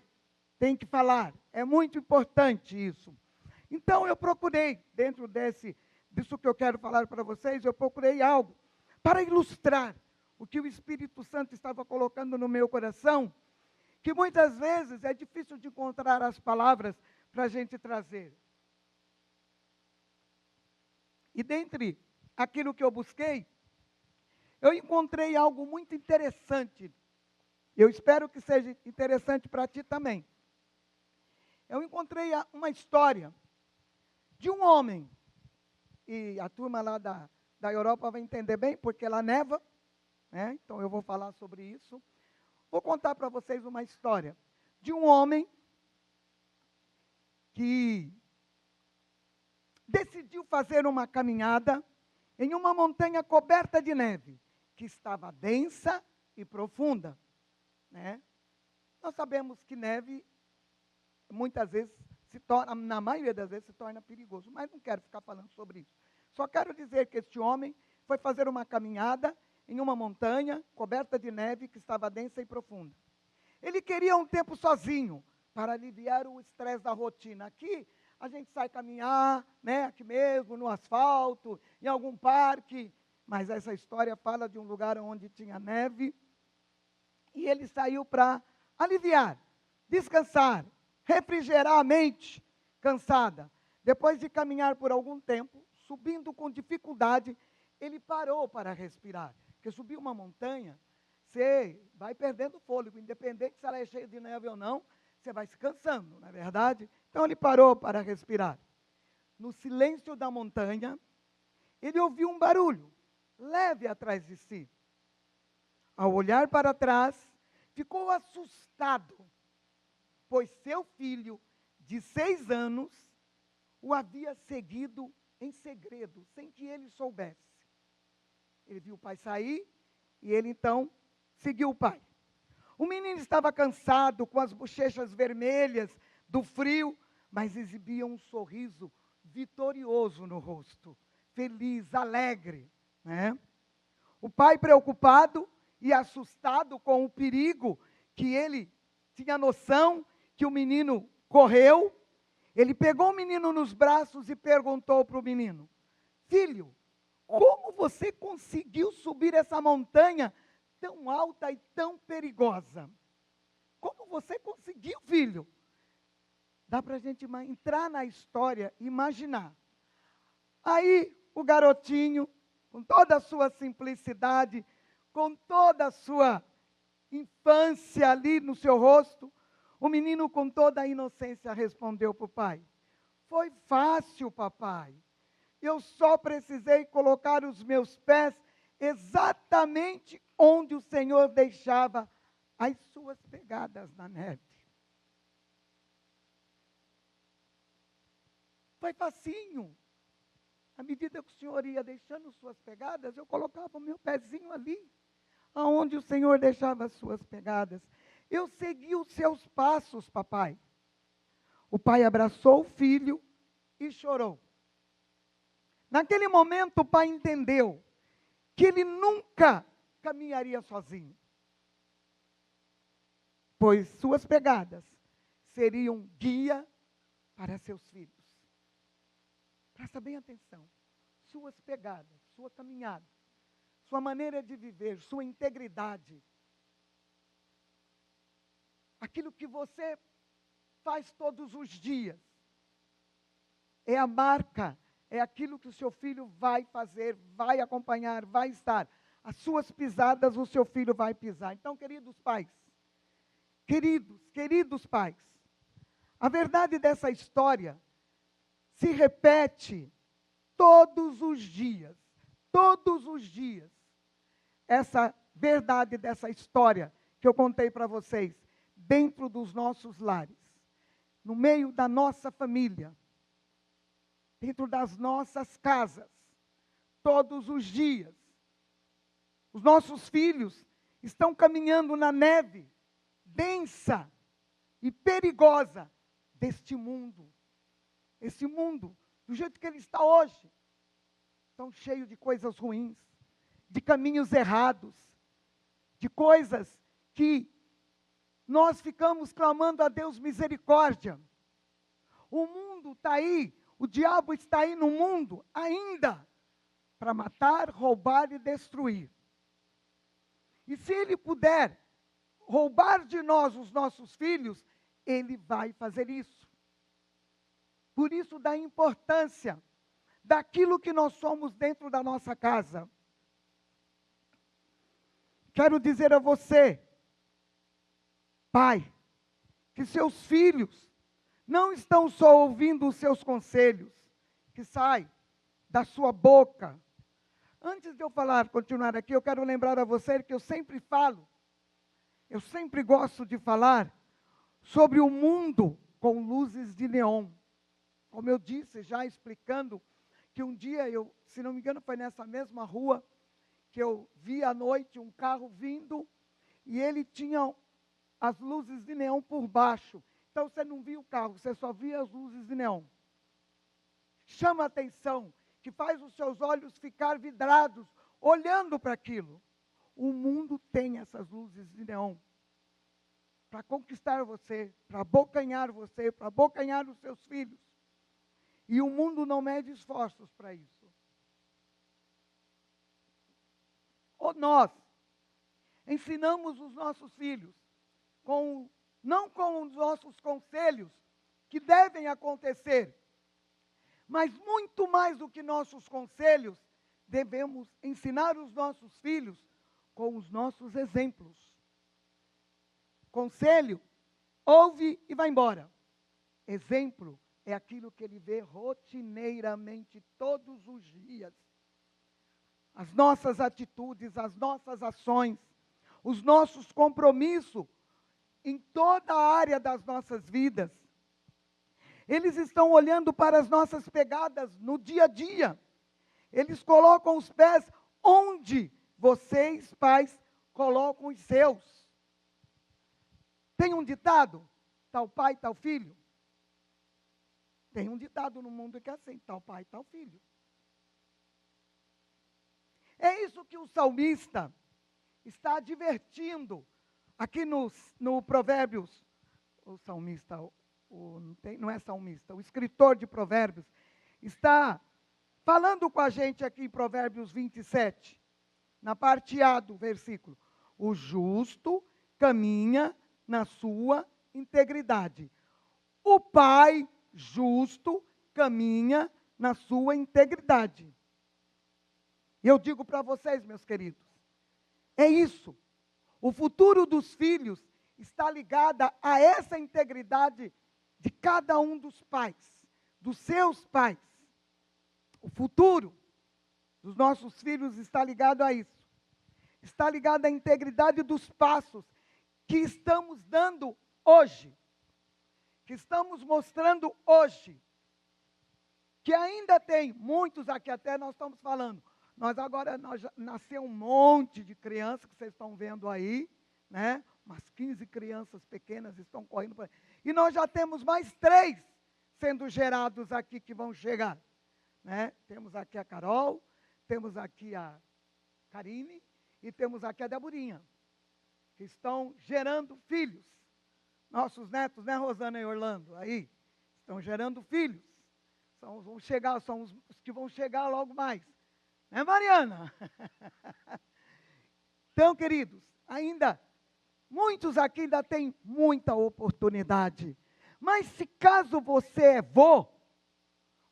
Tem que falar. É muito importante isso. Então eu procurei, dentro disso que eu quero falar para vocês, eu procurei algo para ilustrar o que o Espírito Santo estava colocando no meu coração, que muitas vezes é difícil de encontrar as palavras para a gente trazer. E dentre aquilo que eu busquei, eu encontrei algo muito interessante. Eu espero que seja interessante para ti também. Eu encontrei uma história de um homem, e a turma lá da Europa vai entender bem, porque lá neva, né? Então eu vou falar sobre isso. Vou contar para vocês uma história de um homem que decidiu fazer uma caminhada em uma montanha coberta de neve, que estava densa e profunda, né? Nós sabemos que neve, muitas vezes, se torna, na maioria das vezes, se torna perigoso, mas não quero ficar falando sobre isso. Só quero dizer que este homem foi fazer uma caminhada em uma montanha coberta de neve que estava densa e profunda. Ele queria um tempo sozinho, para aliviar o estresse da rotina. Aqui, a gente sai caminhar, né, aqui mesmo, no asfalto, em algum parque, mas essa história fala de um lugar onde tinha neve, e ele saiu para aliviar, descansar, refrigerar a mente cansada. Depois de caminhar por algum tempo, subindo com dificuldade, ele parou para respirar. Porque subir uma montanha, você vai perdendo fôlego, independente se ela é cheia de neve ou não, você vai se cansando, não é verdade? Então ele parou para respirar. No silêncio da montanha, ele ouviu um barulho leve atrás de si. Ao olhar para trás, ficou assustado, pois seu filho, de 6 anos, o havia seguido em segredo, sem que ele soubesse. Ele viu o pai sair e ele então seguiu o pai. O menino estava cansado, com as bochechas vermelhas do frio, mas exibia um sorriso vitorioso no rosto, feliz, alegre, né? O pai, preocupado e assustado com o perigo, que ele tinha noção que o menino correu, ele pegou o menino nos braços e perguntou para o menino: filho, como você conseguiu subir essa montanha tão alta e tão perigosa? Como você conseguiu, filho? Dá para a gente entrar na história e imaginar. Aí o garotinho, com toda a sua simplicidade, com toda a sua infância ali no seu rosto, o menino com toda a inocência respondeu para o pai: foi fácil, papai. Eu só precisei colocar os meus pés exatamente onde o Senhor deixava as suas pegadas na neve. Foi facinho. À medida que o Senhor ia deixando suas pegadas, eu colocava o meu pezinho ali, aonde o Senhor deixava as suas pegadas. Eu segui os seus passos, papai. O pai abraçou o filho e chorou. Naquele momento, o pai entendeu que ele nunca caminharia sozinho, pois suas pegadas seriam guia para seus filhos. Presta bem atenção. Suas pegadas, sua caminhada, sua maneira de viver, sua integridade, aquilo que você faz todos os dias, é a marca, é aquilo que o seu filho vai fazer, vai acompanhar, vai estar as suas pisadas o seu filho vai pisar. Então, queridos pais, queridos pais, a verdade dessa história se repete todos os dias. Essa verdade dessa história que eu contei para vocês, dentro dos nossos lares, no meio da nossa família, dentro das nossas casas, todos os dias. Os nossos filhos estão caminhando na neve densa e perigosa deste mundo. Esse mundo, do jeito que ele está hoje, tão cheio de coisas ruins, de caminhos errados, de coisas que nós ficamos clamando a Deus misericórdia. O mundo está aí, o diabo está aí no mundo ainda para matar, roubar e destruir. E se ele puder roubar de nós os nossos filhos, ele vai fazer isso. Por isso da importância daquilo que nós somos dentro da nossa casa. Quero dizer a você, pai, que seus filhos não estão só ouvindo os seus conselhos, que saem da sua boca. Antes de eu continuar aqui, eu quero lembrar a você que eu sempre gosto de falar sobre o mundo com luzes de neon. Como eu disse, já explicando, que um dia se não me engano, foi nessa mesma rua, que eu vi à noite um carro vindo, e ele tinha as luzes de neon por baixo. Então você não via o carro, você só via as luzes de neon. Chama a atenção, que faz os seus olhos ficar vidrados, olhando para aquilo. O mundo tem essas luzes de neon para conquistar você, para abocanhar você, para abocanhar os seus filhos. E o mundo não mede esforços para isso. Ou nós ensinamos os nossos filhos, não com os nossos conselhos, que devem acontecer, mas muito mais do que nossos conselhos, devemos ensinar os nossos filhos com os nossos exemplos. Conselho, ouve e vai embora. Exemplo é aquilo que ele vê rotineiramente todos os dias. As nossas atitudes, as nossas ações, os nossos compromissos em toda a área das nossas vidas. Eles estão olhando para as nossas pegadas no dia a dia. Eles colocam os pés onde vocês, pais, colocam os seus. Tem um ditado? Tal pai, tal filho. Tem um ditado no mundo que é assim, tal pai, tal filho. É isso que o salmista está advertindo aqui no Provérbios. O salmista, não é salmista, o escritor de Provérbios, está falando com a gente aqui em Provérbios 27, na parte A do versículo. O justo caminha na sua integridade. O pai justo caminha na sua integridade. E eu digo para vocês, meus queridos, é isso. O futuro dos filhos está ligado a essa integridade de cada um dos pais, dos seus pais. O futuro dos nossos filhos está ligado a isso. Está ligado à integridade dos passos que estamos dando hoje, que estamos mostrando hoje, que ainda tem muitos aqui, até nós estamos falando, nós já nasceu um monte de crianças que vocês estão vendo aí, né? Umas 15 crianças pequenas estão correndo por aí. E nós já temos mais 3 sendo gerados aqui que vão chegar, né? Temos aqui a Carol, temos aqui a Karine e temos aqui a Deborinha, que estão gerando filhos. Nossos netos, né, Rosana e Orlando, aí, estão gerando filhos. São os que vão chegar logo mais. Né, Mariana? Então, queridos, muitos aqui ainda têm muita oportunidade. Mas se caso você é vô,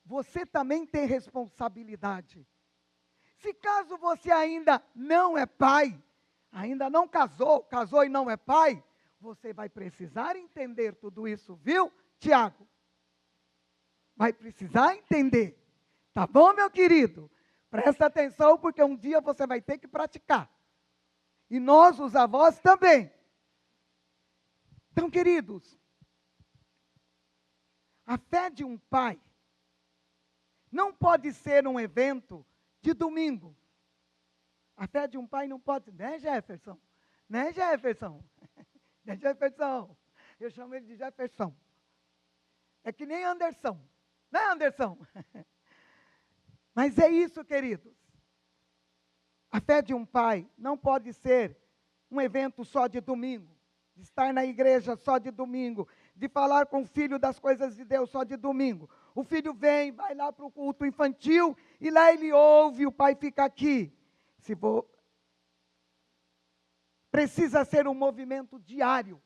você também tem responsabilidade Se caso você ainda não é pai, ainda não casou, casou e não é pai, você vai precisar entender tudo isso, viu, Tiago? Vai precisar entender. Tá bom, meu querido? Presta atenção, porque um dia você vai ter que praticar. E nós, os avós, também. Então, queridos, a fé de um pai não pode ser um evento de domingo. A fé de um pai não pode, né, Jefferson? Né, Jefferson? Né, Jefferson? Eu chamo ele de Jefferson. É que nem Anderson. Não é, Anderson? Mas é isso, queridos. A fé de um pai não pode ser um evento só de domingo, de estar na igreja só de domingo, de falar com o filho das coisas de Deus só de domingo. O filho vem, vai lá para o culto infantil, e lá ele ouve, o pai fica aqui. Precisa ser um movimento diário,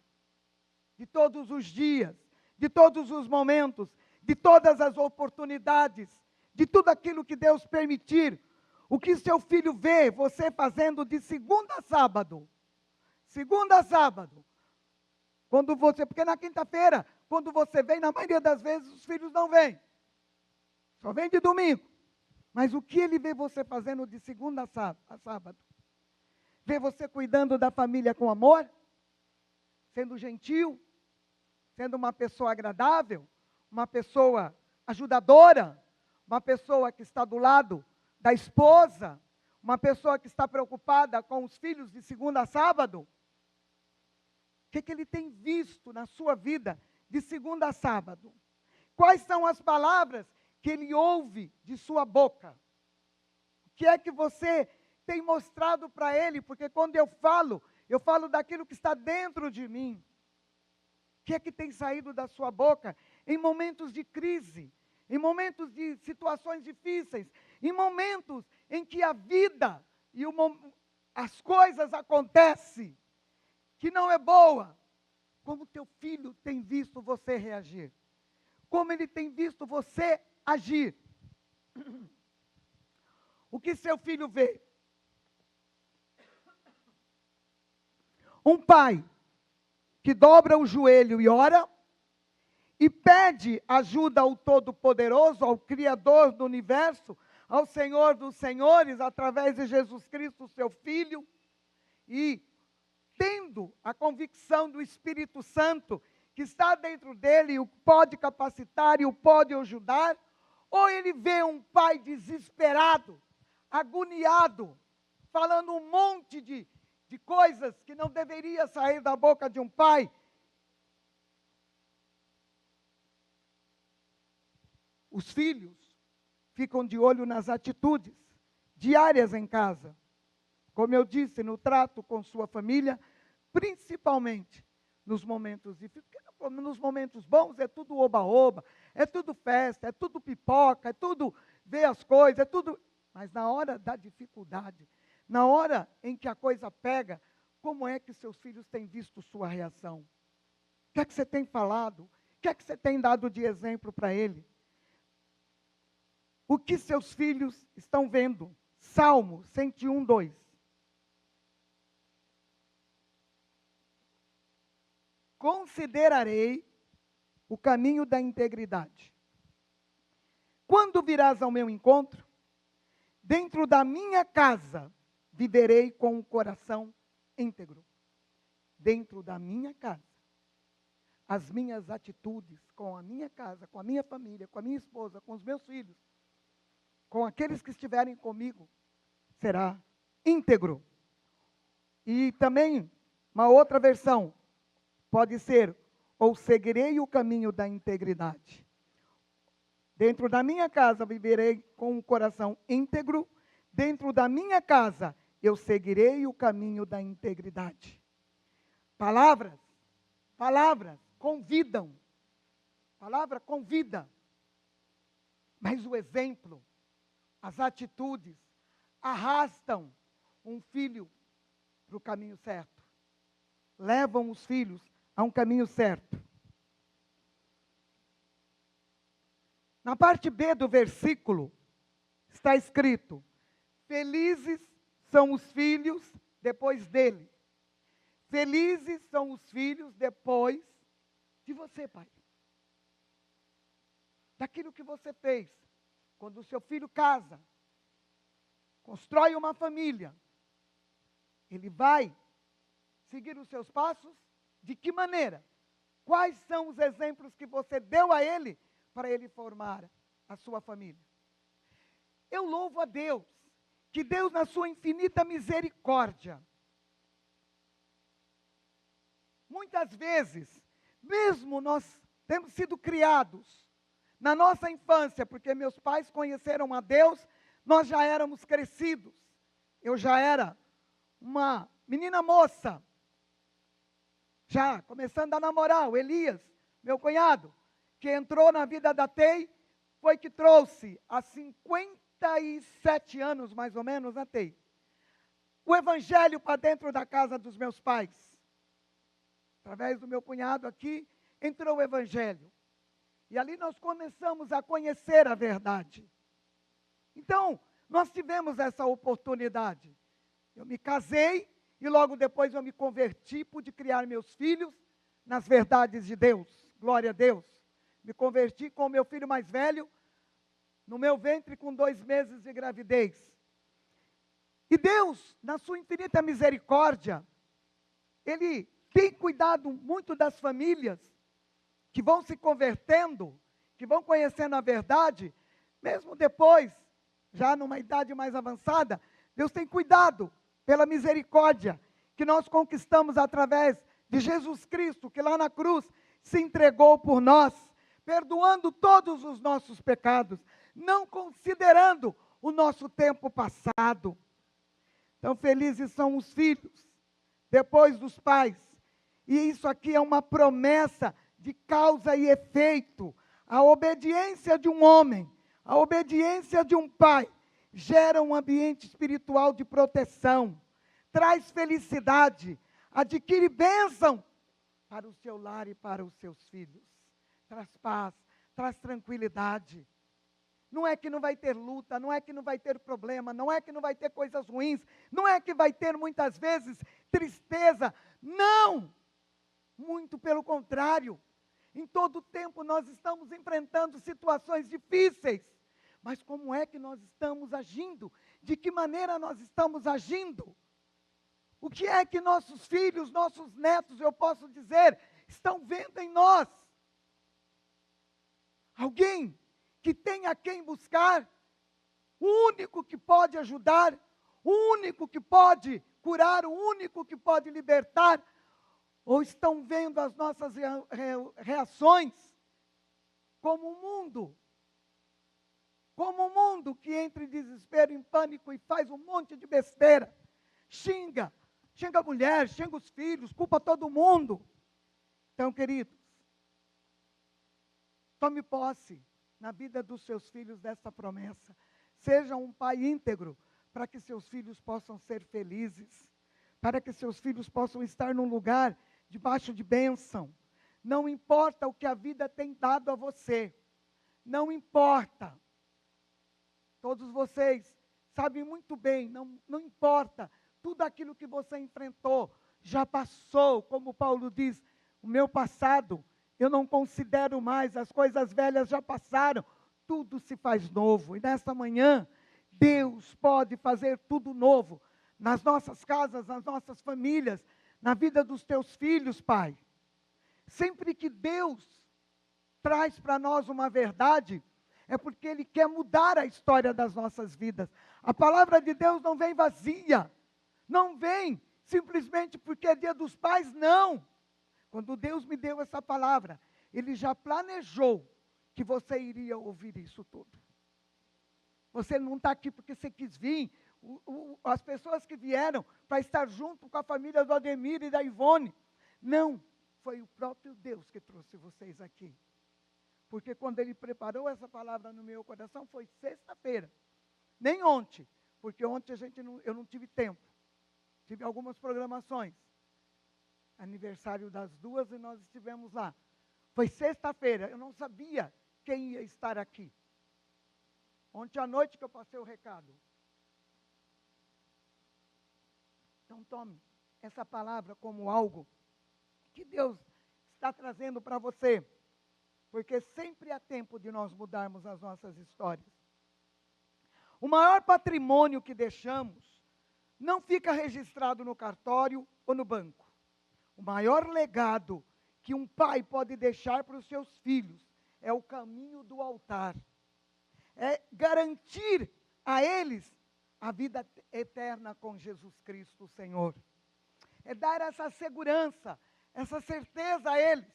de todos os dias, de todos os momentos, de todas as oportunidades, de tudo aquilo que Deus permitir. O que seu filho vê você fazendo de segunda a sábado. Segunda a sábado. Porque na quinta-feira, quando você vem, na maioria das vezes os filhos não vêm. Só vem de domingo. Mas o que ele vê você fazendo de segunda a sábado? Vê você cuidando da família com amor? Sendo gentil? Sendo uma pessoa agradável? Uma pessoa ajudadora? Uma pessoa que está do lado da esposa? Uma pessoa que está preocupada com os filhos de segunda a sábado? O que ele tem visto na sua vida de segunda a sábado? Quais são as palavras que ele ouve de sua boca? O que é que você tem mostrado para ele? Porque quando eu falo daquilo que está dentro de mim. O que é que tem saído da sua boca em momentos de crise, em momentos de situações difíceis, em momentos em que a vida e as coisas acontecem que não é boa? Como teu filho tem visto você reagir? Como ele tem visto você agir? O que seu filho vê? Um pai que dobra o joelho e ora, e pede ajuda ao Todo-Poderoso, ao Criador do Universo, ao Senhor dos Senhores, através de Jesus Cristo, seu Filho, e tendo a convicção do Espírito Santo, que está dentro dele, e o pode capacitar e o pode ajudar, ou ele vê um pai desesperado, agoniado, falando um monte de coisas que não deveria sair da boca de um pai. Os filhos ficam de olho nas atitudes diárias em casa. Como eu disse, no trato com sua família, principalmente nos momentos difíceis. Nos momentos bons é tudo oba-oba, é tudo festa, é tudo pipoca, é tudo ver as coisas, é tudo... Mas na hora da dificuldade, na hora em que a coisa pega, como é que seus filhos têm visto sua reação? O que é que você tem falado? O que é que você tem dado de exemplo para ele? O que seus filhos estão vendo? Salmo 101, 2. Considerarei o caminho da integridade. Quando virás ao meu encontro, dentro da minha casa, viverei com o coração íntegro. Dentro da minha casa. As minhas atitudes com a minha casa, com a minha família, com a minha esposa, com os meus filhos, com aqueles que estiverem comigo, será íntegro. E também, uma outra versão, pode ser, ou seguirei o caminho da integridade. Dentro da minha casa viverei com o coração íntegro, dentro da minha casa eu seguirei o caminho da integridade. Palavras convidam. Palavra convida. Mas o exemplo, as atitudes, arrastam um filho para o caminho certo. Levam os filhos a um caminho certo. Na parte B do versículo, está escrito: Felizes são os filhos depois dele. Felizes são os filhos depois de você, pai. Daquilo que você fez. Quando o seu filho casa, constrói uma família, ele vai seguir os seus passos? De que maneira? Quais são os exemplos que você deu a ele para ele formar a sua família? Eu louvo a Deus, que Deus, na sua infinita misericórdia, muitas vezes, mesmo nós temos sido criados na nossa infância, porque meus pais conheceram a Deus, nós já éramos crescidos. Eu já era uma menina moça, já começando a namorar. O Elias, meu cunhado, que entrou na vida da TEI, foi que trouxe há 57 anos, mais ou menos, na TEI, o evangelho para dentro da casa dos meus pais. Através do meu cunhado aqui, entrou o evangelho. E ali nós começamos a conhecer a verdade. Então, nós tivemos essa oportunidade. Eu me casei e logo depois eu me converti, pude criar meus filhos nas verdades de Deus. Glória a Deus. Me converti com o meu filho mais velho, no meu ventre com 2 meses de gravidez. E Deus, na sua infinita misericórdia, Ele tem cuidado muito das famílias que vão se convertendo, que vão conhecendo a verdade, mesmo depois, já numa idade mais avançada. Deus tem cuidado pela misericórdia que nós conquistamos através de Jesus Cristo, que lá na cruz se entregou por nós, perdoando todos os nossos pecados, não considerando o nosso tempo passado. Então, felizes são os filhos, depois dos pais. E isso aqui é uma promessa de causa e efeito. A obediência de um homem, a obediência de um pai, gera um ambiente espiritual de proteção, traz felicidade, adquire bênção para o seu lar e para os seus filhos. Traz paz, traz tranquilidade. Não é que não vai ter luta, não é que não vai ter problema, não é que não vai ter coisas ruins, não é que vai ter muitas vezes tristeza. Não! Muito pelo contrário. Em todo tempo nós estamos enfrentando situações difíceis. Mas como é que nós estamos agindo? De que maneira nós estamos agindo? O que é que nossos filhos, nossos netos, eu posso dizer, estão vendo em nós? Alguém que tem a quem buscar, o único que pode ajudar, o único que pode curar, o único que pode libertar, ou estão vendo as nossas reações como um mundo que entra em desespero, em pânico e faz um monte de besteira, xinga a mulher, xinga os filhos, culpa todo mundo. Então, queridos, tome posse na vida dos seus filhos dessa promessa. Seja um pai íntegro, para que seus filhos possam ser felizes, para que seus filhos possam estar num lugar debaixo de bênção. Não importa o que a vida tem dado a você, não importa. Todos vocês sabem muito bem, não importa, tudo aquilo que você enfrentou, já passou, como Paulo diz, o meu passado, eu não considero mais, as coisas velhas já passaram, tudo se faz novo. E nesta manhã, Deus pode fazer tudo novo, nas nossas casas, nas nossas famílias, na vida dos teus filhos, Pai. Sempre que Deus traz para nós uma verdade, é porque Ele quer mudar a história das nossas vidas. A palavra de Deus não vem vazia, não vem simplesmente porque é dia dos pais, não. Quando Deus me deu essa palavra, Ele já planejou que você iria ouvir isso tudo. Você não está aqui porque você quis vir. As pessoas que vieram para estar junto com a família do Ademir e da Ivone, não, foi o próprio Deus que trouxe vocês aqui. Porque quando Ele preparou essa palavra no meu coração, foi sexta-feira, nem ontem, porque ontem eu não tive tempo, tive algumas programações, aniversário das 2 e nós estivemos lá, foi sexta-feira, eu não sabia quem ia estar aqui. Ontem à noite que eu passei o recado. Então tome essa palavra como algo que Deus está trazendo para você, porque sempre há tempo de nós mudarmos as nossas histórias. O maior patrimônio que deixamos não fica registrado no cartório ou no banco. O maior legado que um pai pode deixar para os seus filhos é o caminho do altar. É garantir a eles a vida eterna com Jesus Cristo, o Senhor. É dar essa segurança, essa certeza a eles,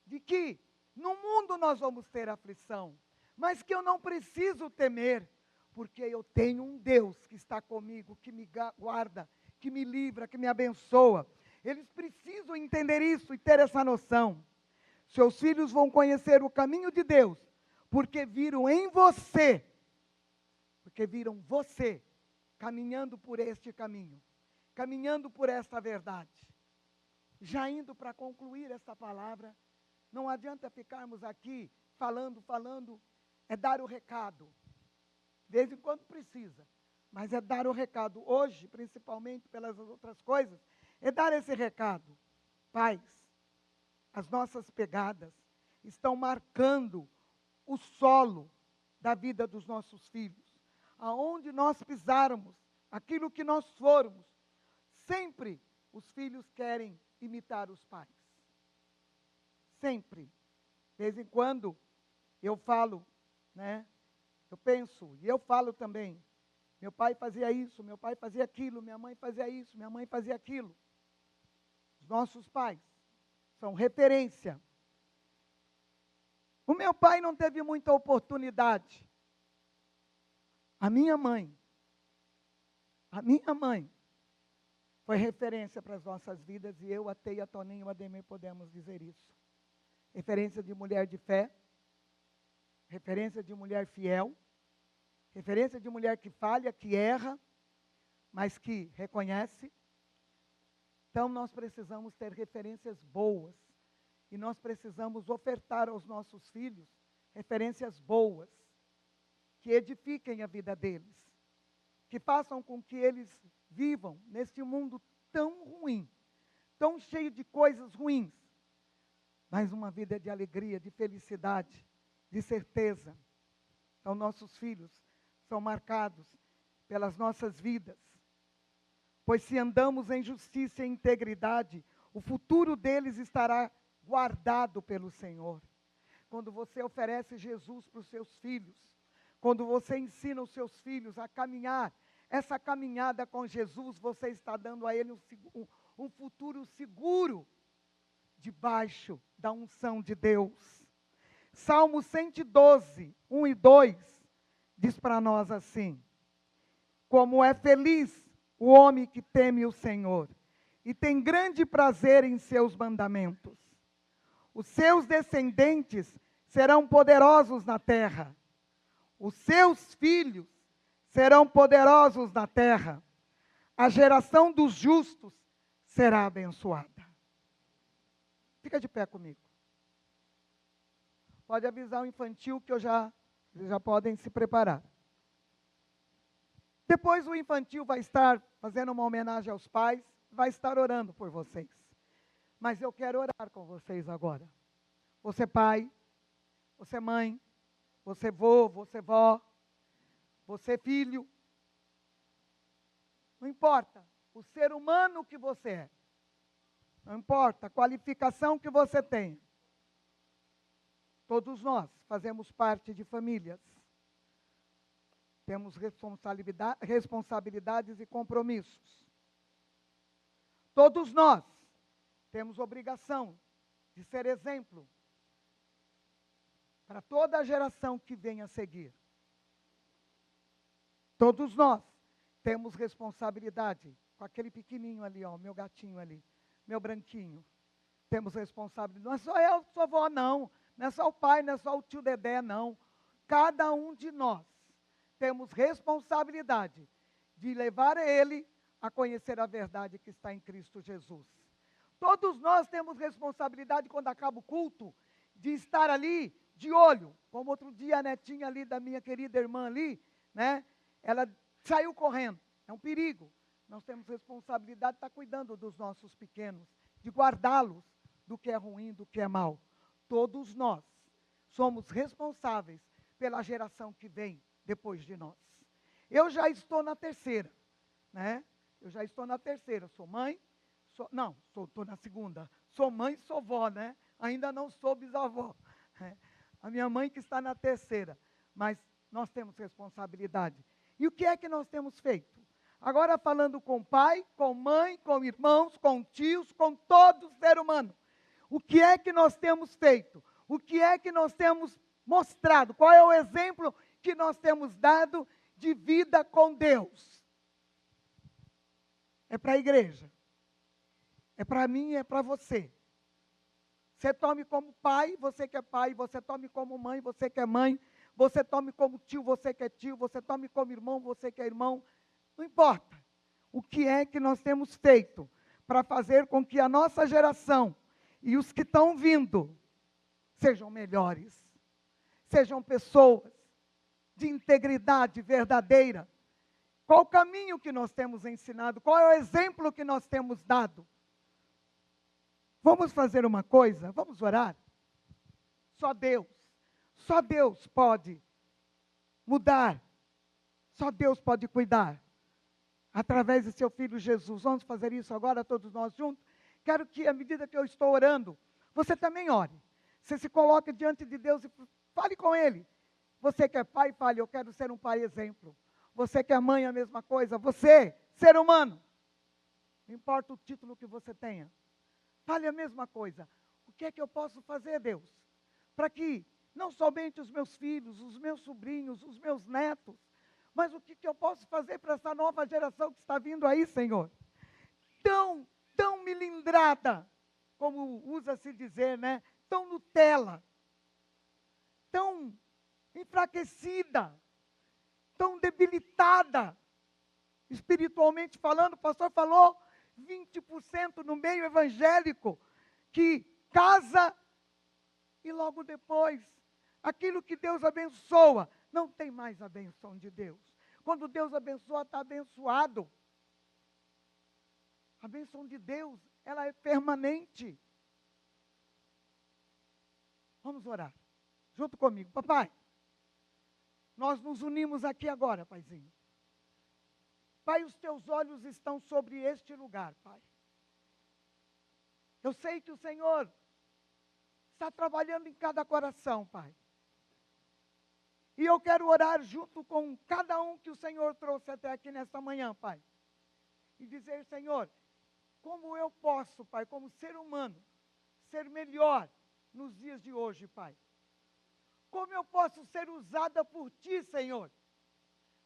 de que no mundo nós vamos ter aflição, mas que eu não preciso temer, porque eu tenho um Deus que está comigo, que me guarda, que me livra, que me abençoa. Eles precisam entender isso e ter essa noção. Seus filhos vão conhecer o caminho de Deus, porque viram em você, porque viram você caminhando por este caminho, caminhando por esta verdade. Já indo para concluir esta palavra, não adianta ficarmos aqui falando, é dar o recado. De vez em quando precisa, mas é dar o recado. Hoje, principalmente pelas outras coisas, é dar esse recado. Pais, as nossas pegadas estão marcando o solo da vida dos nossos filhos. Aonde nós pisarmos, aquilo que nós formos, sempre os filhos querem imitar os pais. Sempre. De vez em quando eu falo, né? Eu penso, e eu falo também, meu pai fazia isso, meu pai fazia aquilo, minha mãe fazia isso, minha mãe fazia aquilo. Os nossos pais são referência. O meu pai não teve muita oportunidade. A minha mãe foi referência para as nossas vidas, e eu, a Teia, a Toninho e o Ademir podemos dizer isso. Referência de mulher de fé, referência de mulher fiel, referência de mulher que falha, que erra, mas que reconhece. Então nós precisamos ter referências boas, e nós precisamos ofertar aos nossos filhos referências boas, que edifiquem a vida deles, que façam com que eles vivam neste mundo tão ruim, tão cheio de coisas ruins, mas uma vida de alegria, de felicidade, de certeza. Então nossos filhos são marcados pelas nossas vidas, pois se andamos em justiça e integridade, o futuro deles estará guardado pelo Senhor. Quando você oferece Jesus para os seus filhos, quando você ensina os seus filhos a caminhar, essa caminhada com Jesus, você está dando a ele um futuro seguro, debaixo da unção de Deus. Salmo 112, 1 e 2, diz para nós assim: como é feliz o homem que teme o Senhor, e tem grande prazer em seus mandamentos. Os seus descendentes serão poderosos na terra. Os seus filhos serão poderosos na terra. A geração dos justos será abençoada. Fica de pé comigo. Pode avisar o infantil que eles já podem se preparar. Depois o infantil vai estar fazendo uma homenagem aos pais, vai estar orando por vocês. Mas eu quero orar com vocês agora. Você pai, você mãe, você vô, você vó, você filho. Não importa o ser humano que você é. Não importa a qualificação que você tem. Todos nós fazemos parte de famílias. Temos responsabilidades e compromissos. Todos nós temos obrigação de ser exemplo para toda a geração que vem a seguir. Todos nós temos responsabilidade com aquele pequenininho ali, ó, meu gatinho ali, meu branquinho. Temos responsabilidade. Não é só eu, sua avó, não. Não é só o pai, não é só o tio Dedé, não. Cada um de nós temos responsabilidade de levar ele a conhecer a verdade que está em Cristo Jesus. Todos nós temos responsabilidade, quando acaba o culto, de estar ali de olho. Como outro dia a netinha ali da minha querida irmã ali, né? Ela saiu correndo. É um perigo. Nós temos responsabilidade de estar cuidando dos nossos pequenos, de guardá-los do que é ruim, do que é mal. Todos nós somos responsáveis pela geração que vem depois de nós. Eu já estou na terceira, né? Eu já estou na terceira. Sou mãe, estou na segunda. Sou mãe, sou vó, né? Ainda não sou bisavó. A minha mãe que está na terceira. Mas nós temos responsabilidade. E o que é que nós temos feito? Agora falando com pai, com mãe, com irmãos, com tios, com todo ser humano. O que é que nós temos feito? O que é que nós temos mostrado? Qual é o exemplo que nós temos dado de vida com Deus? É para a igreja. É para mim e é para você. Você tome como pai, você que é pai. Você tome como mãe, você que é mãe. Você tome como tio, você que é tio. Você tome como irmão, você que é irmão. Não importa. O que é que nós temos feito para fazer com que a nossa geração e os que estão vindo sejam melhores. Sejam pessoas de integridade verdadeira. Qual o caminho que nós temos ensinado? Qual é o exemplo que nós temos dado? Vamos fazer uma coisa? Vamos orar? Só Deus pode mudar. Só Deus pode cuidar. Através de seu Filho Jesus. Vamos fazer isso agora, todos nós juntos? Quero que, à medida que eu estou orando, você também ore. Você se coloque diante de Deus e fale com Ele. Você que é pai, fale, eu quero ser um pai exemplo. Você que é mãe, a mesma coisa. Você, ser humano, não importa o título que você tenha, fale a mesma coisa. O que é que eu posso fazer, Deus? Para que não somente os meus filhos, os meus sobrinhos, os meus netos, mas o que eu posso fazer para essa nova geração que está vindo aí, Senhor? Tão milindrada, como usa-se dizer, né? Tão Nutella, tão enfraquecida, tão debilitada, espiritualmente falando. O pastor falou 20% no meio evangélico, que casa e logo depois, aquilo que Deus abençoa, não tem mais a benção de Deus. Quando Deus abençoa, está abençoado. A benção de Deus, ela é permanente. Vamos orar, junto comigo. Papai, nós nos unimos aqui agora, Paizinho. Pai, os teus olhos estão sobre este lugar, Pai. Eu sei que o Senhor está trabalhando em cada coração, Pai. E eu quero orar junto com cada um que o Senhor trouxe até aqui nesta manhã, Pai. E dizer, Senhor, como eu posso, Pai, como ser humano, ser melhor nos dias de hoje, Pai. Como eu posso ser usada por Ti, Senhor,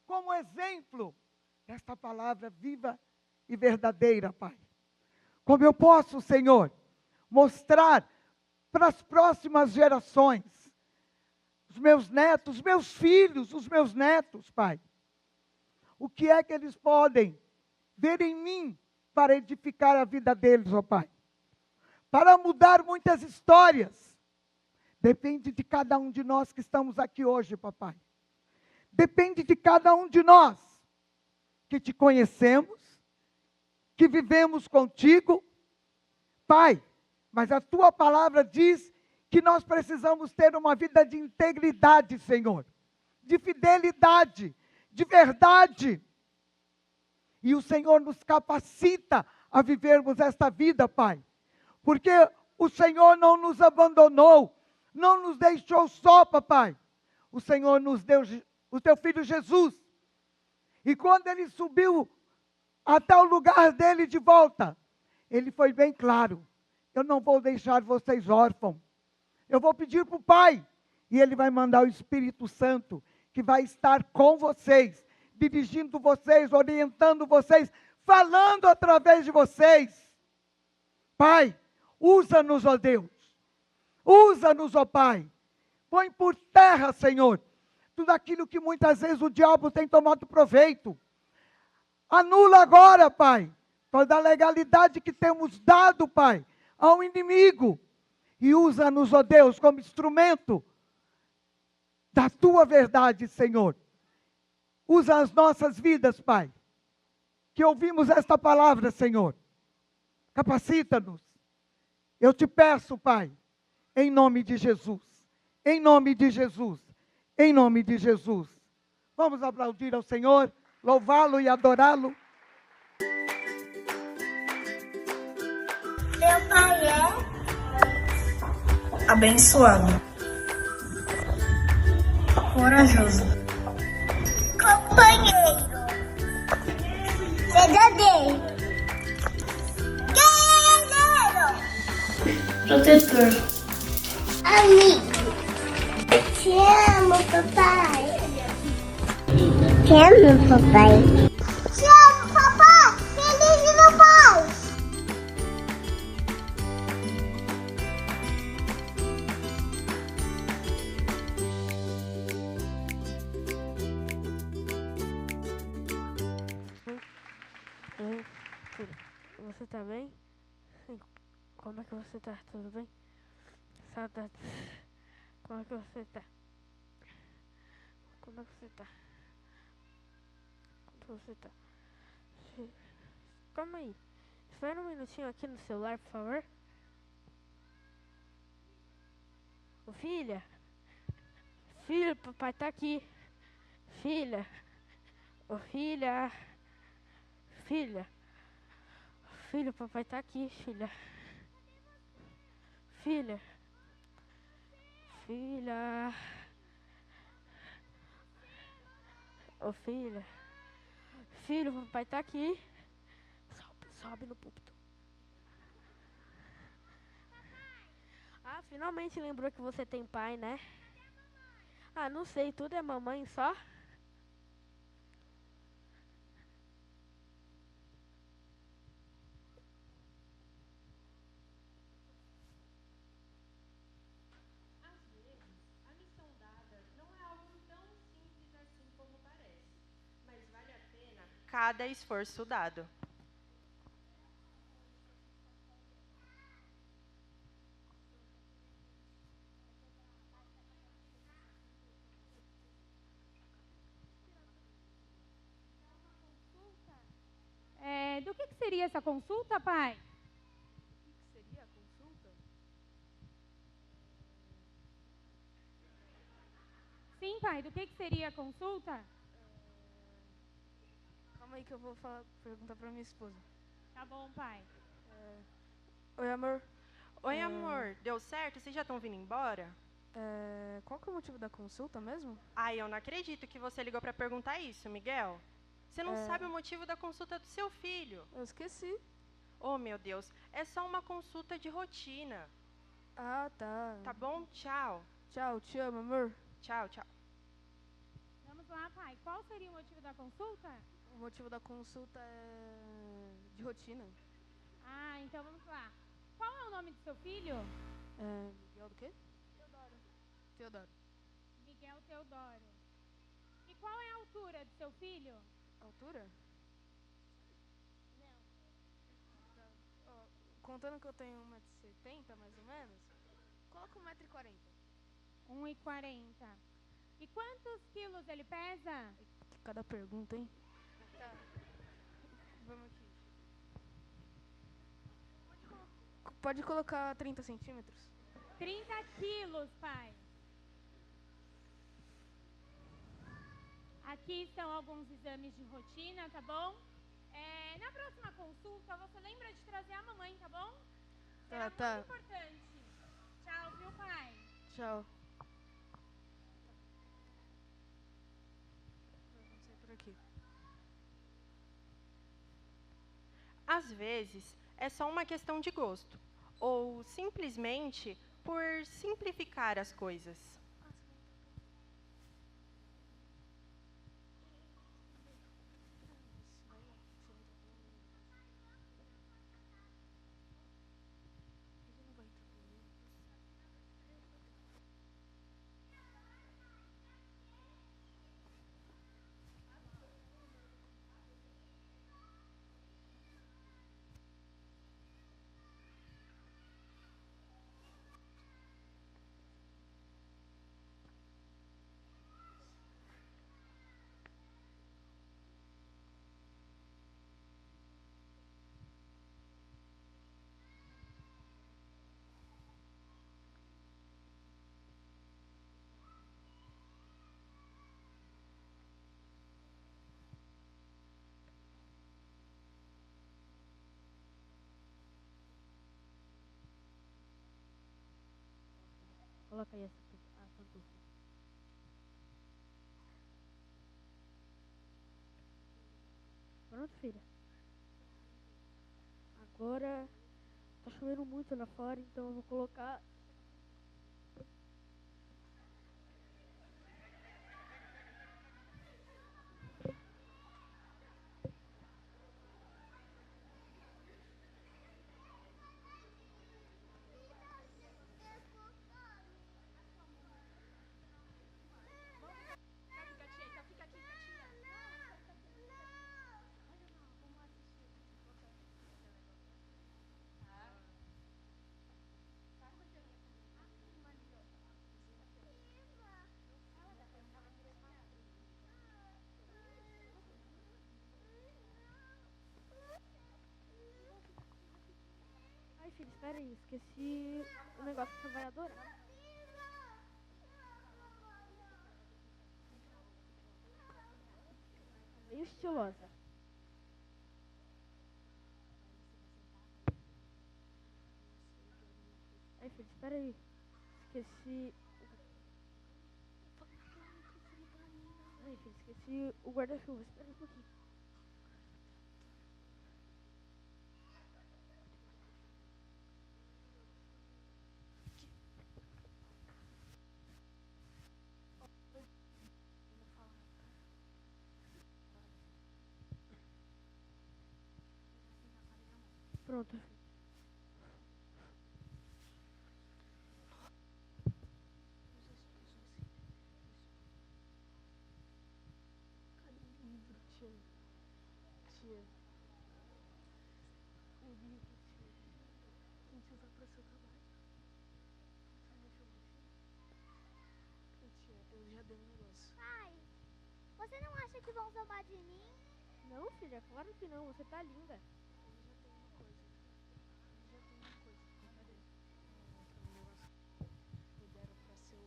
como exemplo desta palavra viva e verdadeira, Pai. Como eu posso, Senhor, mostrar para as próximas gerações, os meus netos, os meus filhos, os meus netos, Pai, o que é que eles podem ver em mim para edificar a vida deles, ó Pai. Para mudar muitas histórias. Depende de cada um de nós que estamos aqui hoje, papai. Depende de cada um de nós que te conhecemos, que vivemos contigo, Pai. Mas a tua palavra diz que nós precisamos ter uma vida de integridade, Senhor, de fidelidade, de verdade. E o Senhor nos capacita a vivermos esta vida, Pai. Porque o Senhor não nos abandonou, não nos deixou só, papai. O Senhor nos deu o teu Filho Jesus. E quando ele subiu até o lugar dele de volta, ele foi bem claro: eu não vou deixar vocês órfãos. Eu vou pedir para o Pai, e Ele vai mandar o Espírito Santo, que vai estar com vocês, dirigindo vocês, orientando vocês, falando através de vocês. Pai, usa-nos, ó Deus. Usa-nos, ó Pai. Põe por terra, Senhor, tudo aquilo que muitas vezes o diabo tem tomado proveito. Anula agora, Pai, toda a legalidade que temos dado, Pai, ao inimigo. E usa-nos, ó Deus, como instrumento da Tua verdade, Senhor. Usa as nossas vidas, Pai. que ouvimos esta palavra, Senhor. Capacita-nos. Eu te peço, Pai, em nome de Jesus. Em nome de Jesus. Em nome de Jesus. Vamos aplaudir ao Senhor, louvá-lo e adorá-lo. Meu pai é abençoado, corajoso, companheiro, verdadeiro, guerreiro, protetor, amigo. Te amo, papai. Te amo, papai. Te amo, papai. Feliz Dia do Pai. Você tá bem? Como é que você tá? Tudo bem? Saudades. Como é que você tá? Como é que você tá? Como você tá? Calma aí. Espera um minutinho aqui no celular, por favor. Ô, filha. Filha, papai tá aqui. Filha. Ô, filha. Filha. Filho, papai tá aqui, filha. Filha. Filha. Ô, filha. Filho, papai tá aqui. Sobe no púlpito. Ah, finalmente lembrou que você tem pai, né? Ah, não sei, tudo é mamãe só? Cada esforço dado. Do que seria essa consulta, pai? O que seria a consulta? Sim, pai, do que seria a consulta? Calma aí que eu vou perguntar pra minha esposa. Tá bom, pai. Oi, amor. Oi, amor. Deu certo? Vocês já estão vindo embora? Qual que é o motivo da consulta mesmo? Ai, eu não acredito que você ligou para perguntar isso, Miguel. Você não sabe o motivo da consulta do seu filho. Eu esqueci. Oh, meu Deus. É só uma consulta de rotina. Ah, tá. Tá bom? Tchau. Tchau, te amo, amor. Tchau, tchau. Vamos lá, pai. Qual seria o motivo da consulta? O motivo da consulta é de rotina. Ah, então vamos lá. Qual é o nome do seu filho? Miguel do quê? Teodoro. Miguel Teodoro. E qual é a altura do seu filho? Altura? Não. Ó, contando que eu tenho 1,70 m mais ou menos, coloca 1,40 m. 1,40 m. E quantos quilos ele pesa? Cada pergunta, hein? Tá. Vamos aqui. Pode colocar 30 centímetros. 30 quilos, pai. Aqui estão alguns exames de rotina, tá bom? Na próxima consulta, você lembra de trazer a mamãe, tá bom? Será Tá. muito importante. Tchau, viu, pai? Tchau. Vamos sair por aqui. Às vezes, é só uma questão de gosto. Ou simplesmente por simplificar as coisas. Coloca aí a pantufa. Pronto, filha. Agora tá chovendo muito lá fora, então eu vou colocar. Ai, filho, espera aí, esqueci o negócio que você vai adorar. Meio estilosa. Ai, filho, espera aí. Esqueci. Ai, filho, esqueci o guarda-chuva. Espera um pouquinho. Pronto, filho. Tia. O livro, tia. Tem que usar para o seu trabalho. Tia, eu já dei um negócio. Pai, você não acha que vão zombar de mim? Não, filha, claro que não. Você tá linda. Eu já tenho uma coisa. Cadê? Um negócio me deram pra ser o...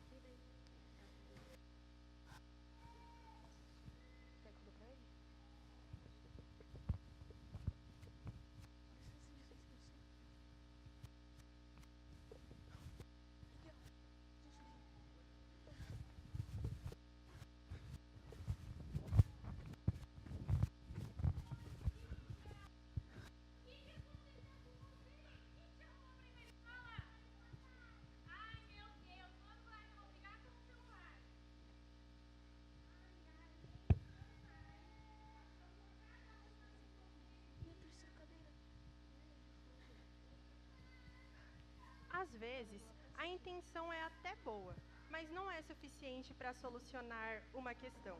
Quer que eu dou pra ele? Às vezes, a intenção é até boa, mas não é suficiente para solucionar uma questão.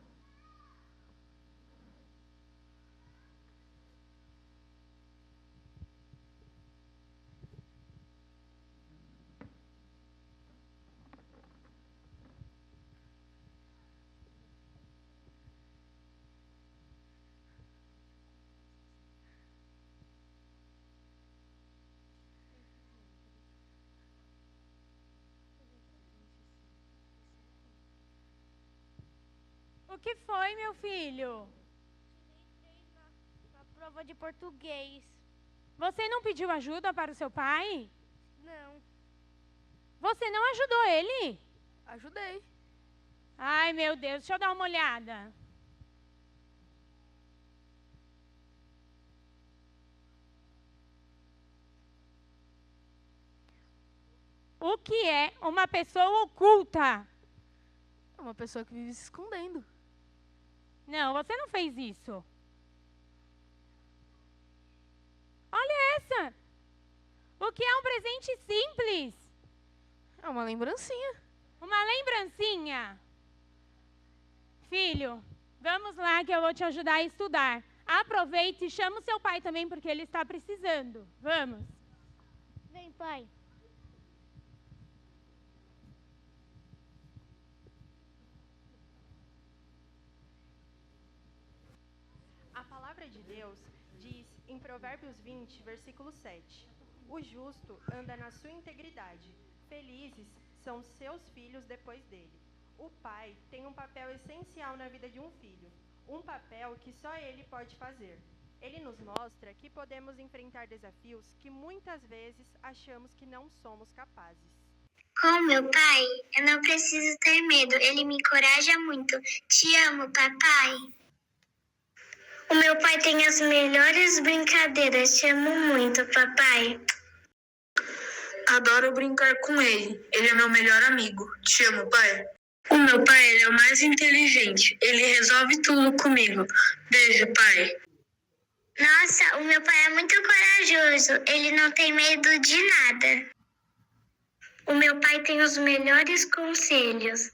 O que foi, meu filho? Na prova de português. Você não pediu ajuda para o seu pai? Não. Você não ajudou ele? Ajudei. Ai, meu Deus, deixa eu dar uma olhada. O que é uma pessoa oculta? É uma pessoa que vive se escondendo. Não, você não fez isso. Olha essa. O que é um presente simples? É uma lembrancinha. Uma lembrancinha. Filho, vamos lá que eu vou te ajudar a estudar. Aproveite e chama o seu pai também, porque ele está precisando. Vamos. Vem, pai. A palavra de Deus diz em Provérbios 20, versículo 7: O justo anda na sua integridade, felizes são seus filhos depois dele. O pai tem um papel essencial na vida de um filho, um papel que só ele pode fazer. Ele nos mostra que podemos enfrentar desafios que muitas vezes achamos que não somos capazes. Com meu pai, eu não preciso ter medo, ele me encoraja muito. Te amo, papai. O meu pai tem as melhores brincadeiras, te amo muito, papai. Adoro brincar com ele, ele é meu melhor amigo. Te amo, pai. O meu pai, ele é o mais inteligente, ele resolve tudo comigo. Beijo, pai. Nossa, o meu pai é muito corajoso, ele não tem medo de nada. O meu pai tem os melhores conselhos.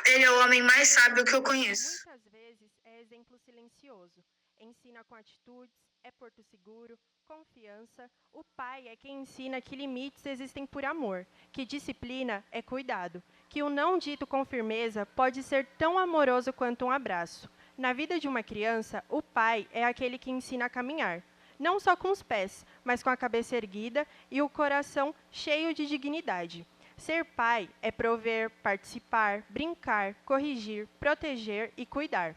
Ele é o homem mais sábio que eu conheço. Muitas vezes é exemplo silencioso. Ensina com atitudes, é porto seguro, confiança. O pai é quem ensina que limites existem por amor, que disciplina é cuidado, que o não dito com firmeza pode ser tão amoroso quanto um abraço. Na vida de uma criança, o pai é aquele que ensina a caminhar, não só com os pés, mas com a cabeça erguida e o coração cheio de dignidade. Ser pai é prover, participar, brincar, corrigir, proteger e cuidar.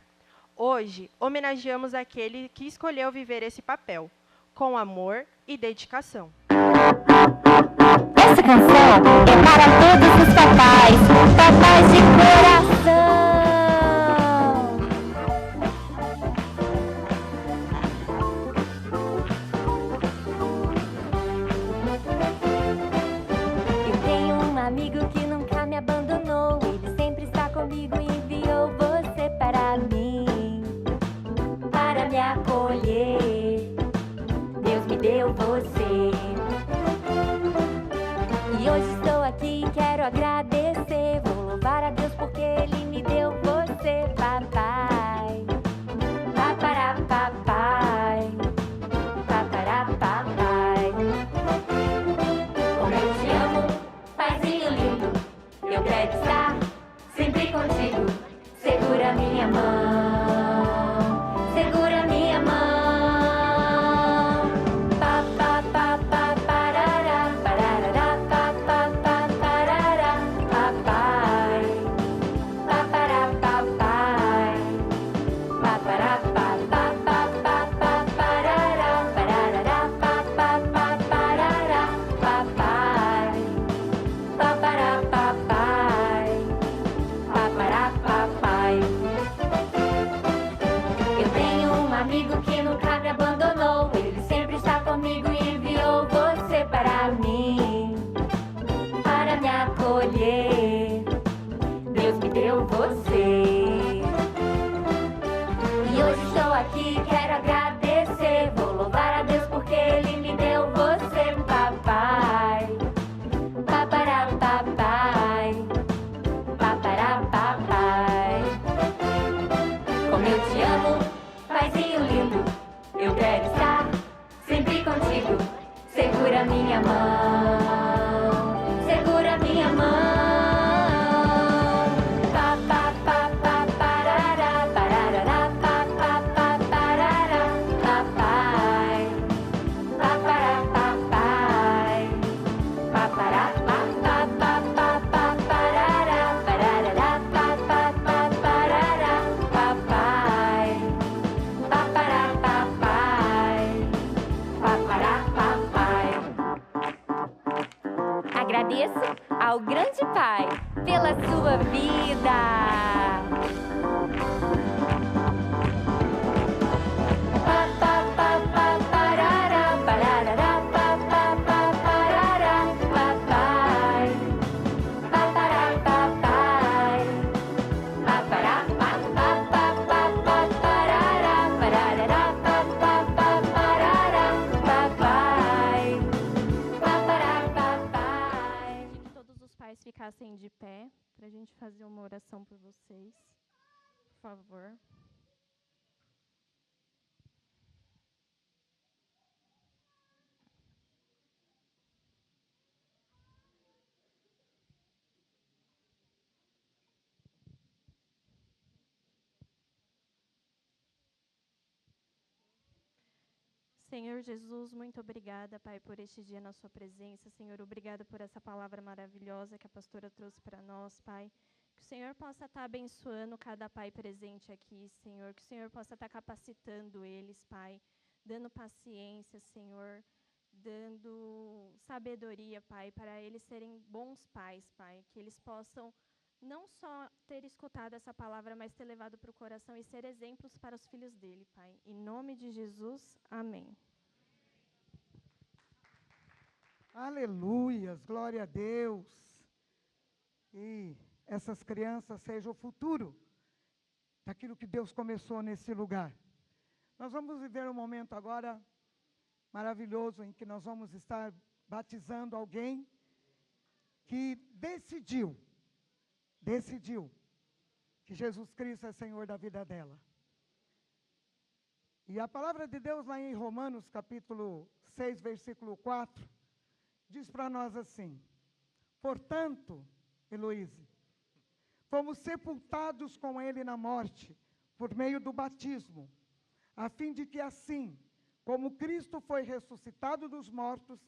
Hoje, homenageamos aquele que escolheu viver esse papel, com amor e dedicação. Essa canção é para todos os papais, papais de coração. Eu tenho um amigo que nunca me abandonou, ele sempre está comigo e enviou você para mim, para me acolher. Deus me deu você. E hoje estou aqui e quero agradecer. Vou louvar a Deus porque Ele me deu você, papai. Papará, papai. Papará, papai. Como eu te amo, paizinho lindo. Eu quero estar sempre contigo. Segura minha mão. Segura minha mão. Eu tenho um amigo que nunca me abandonou. Ele sempre está comigo e enviou você para mim, para me acolher. Deus me deu você. E hoje estou aqui e quero agradecer. Vou louvar a Deus porque Ele me deu você, papai. Papará, papai. Papará, papai. Como eu te amo, paizinho lindo. Eu quero estar sempre contigo. Segura minha mão. Segura minha mão. Pa, pa, pa, pa, parará, parará, pa, pa, pa, parará, papai. Papará, papai. Papará, pa, pa, pa, pa, pa, parará, parará, pa, pa, pa, parará, papai. Papará, papai. Papará, papai. Agradeço ao grande Pai pela sua vida. Pa, pa, pa, pa, parará, parará, pa, pa, pa, parará, papai. Papará, papai. Papará, pa, pa, pa, pa, pa, parará, parará, pa, pa, pa, parará, papai. Papará, papai. Que todos os pais ficassem de pé para a gente fazer uma oração por vocês, por favor. Senhor Jesus, muito obrigada, Pai, por este dia na sua presença. Senhor, obrigada por essa palavra maravilhosa que a pastora trouxe para nós, Pai. Que o Senhor possa estar abençoando cada pai presente aqui, Senhor. Que o Senhor possa estar capacitando eles, Pai, dando paciência, Senhor, dando sabedoria, Pai, para eles serem bons pais, Pai, que eles possam não só ter escutado essa palavra, mas ter levado para o coração e ser exemplos para os filhos dele, Pai. Em nome de Jesus, amém. Aleluias, glória a Deus. E essas crianças sejam o futuro daquilo que Deus começou nesse lugar. Nós vamos viver um momento agora maravilhoso em que nós vamos estar batizando alguém que decidiu que Jesus Cristo é Senhor da vida dela. E a palavra de Deus lá em Romanos capítulo 6, versículo 4, diz para nós assim: portanto, Heloíse, fomos sepultados com ele na morte, por meio do batismo, a fim de que assim, como Cristo foi ressuscitado dos mortos,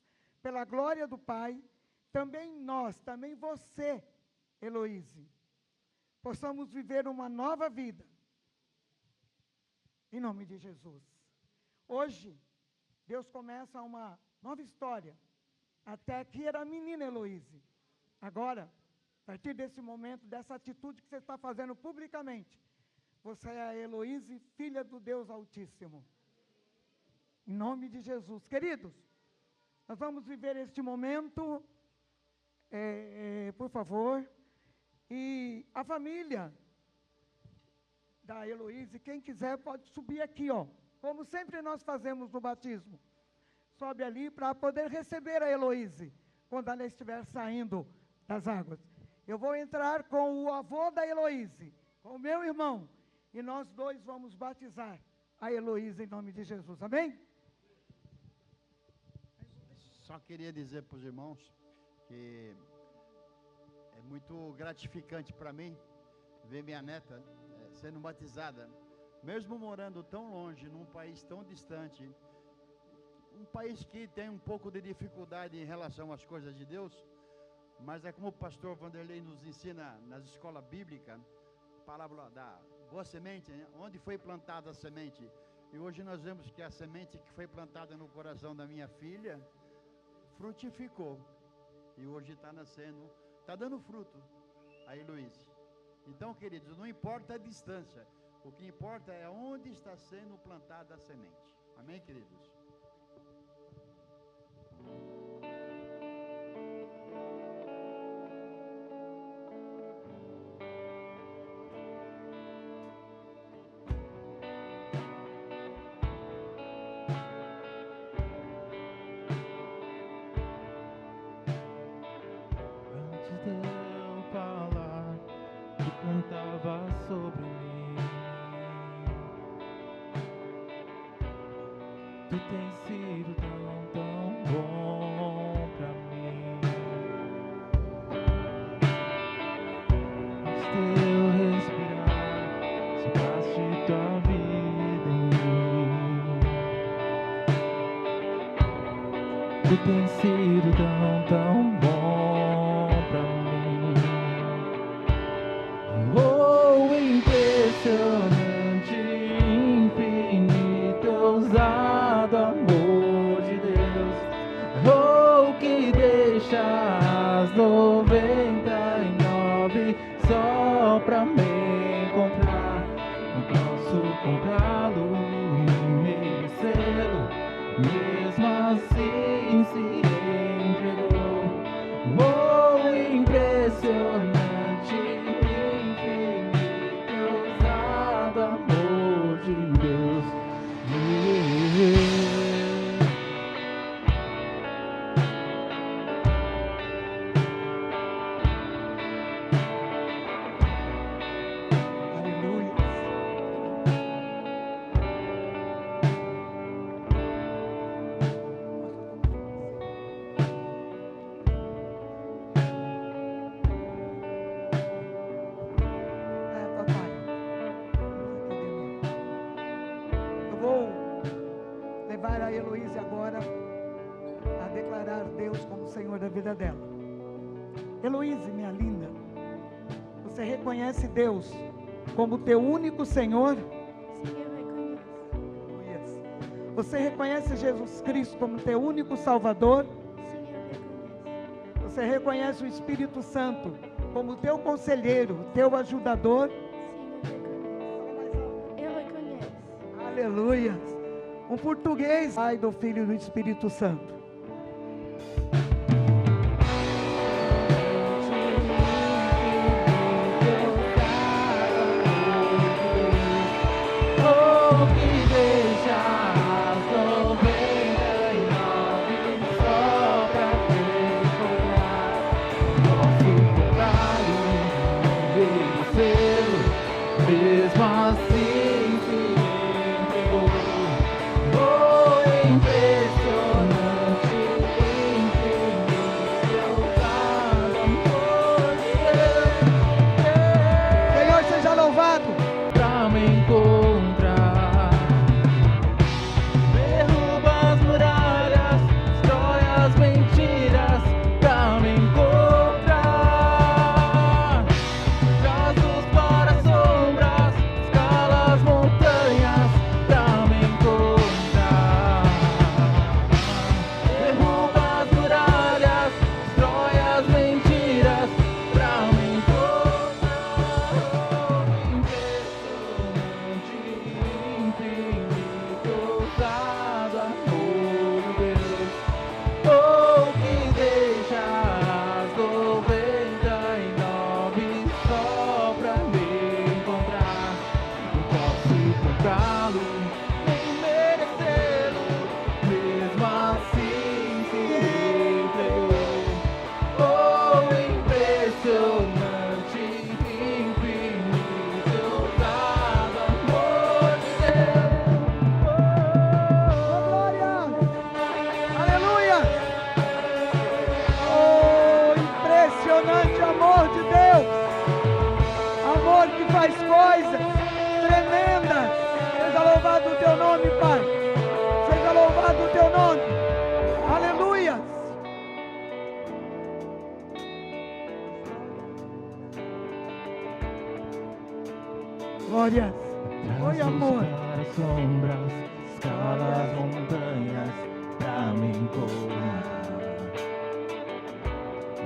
pela glória do Pai, também nós, também você, Heloíse, possamos viver uma nova vida, em nome de Jesus. Hoje, Deus começa uma nova história. Até aqui era a menina Heloíse. Agora, a partir desse momento, dessa atitude que você está fazendo publicamente, você é a Heloíse, filha do Deus Altíssimo. Em nome de Jesus. Queridos, nós vamos viver este momento, por favor. E a família da Heloíse, quem quiser pode subir aqui, ó. Como sempre nós fazemos no batismo. Sobe ali para poder receber a Heloíse, quando ela estiver saindo das águas. Eu vou entrar com o avô da Heloíse, com o meu irmão, e nós dois vamos batizar a Heloíse em nome de Jesus, amém? Só queria dizer para os irmãos que é muito gratificante para mim ver minha neta sendo batizada, mesmo morando tão longe, num país tão distante, um país que tem um pouco de dificuldade em relação às coisas de Deus, mas é como o pastor Vanderlei nos ensina nas escolas bíblicas, a palavra da boa semente, né? Onde foi plantada a semente. E hoje nós vemos que a semente que foi plantada no coração da minha filha frutificou. E hoje está nascendo, está dando fruto, a Heloíse. Então, queridos, não importa a distância, o que importa é onde está sendo plantada a semente. Amém, queridos? Cantava sobre mim. Tu tens sido tão bom pra mim. Mas teu respirar sopraste tua vida em mim. Tu tens sido tão bom pra mim. Oh, impressionante, infinito, ousado amor de Deus. Oh, que deixa as 99 só pra me encontrar. Não posso comprá-lo, merecê-lo, mesmo assim se entregou. Oh, impressionante, amor de Deus. Levar a Heloíse agora a declarar Deus como Senhor da vida dela. Heloíse, minha linda, você reconhece Deus como teu único Senhor? Sim, eu reconheço. Você reconhece Jesus Cristo como teu único Salvador? Sim, eu reconheço. Você reconhece o Espírito Santo como teu conselheiro, teu ajudador? Sim, eu reconheço. Aleluia. Um português, Pai, do Filho e do Espírito Santo. Mesmo assim se entregou. Oh, impressionante, infinito, ousado amor de Deus. Senhor, seja louvado. Pra me encontrar, derruba as muralhas, destrói as mentiras. Pra me encontrar, traz luz para as sombras, escala as montanhas. Pra me encontrar, derruba as muralhas, destrói as mentiras. Pra me encontrar, impressionante, infinito, ousado amor de Deus. Oh, que deixa as 99 só pra me encontrar. Não posso comprá-lo, nem merecê-lo, mesmo assim se entregou. Oh, impressionante, infinito, ousado amor de Deus. Glória! Aleluia! Oh, impressionante amor de Deus! Amor que faz coisas tremendas! Seja louvado o teu nome, Pai! Seja louvado o teu nome! Aleluia! Glória! Oi, amor! Para as sombras, escala as montanhas pra me encontrar.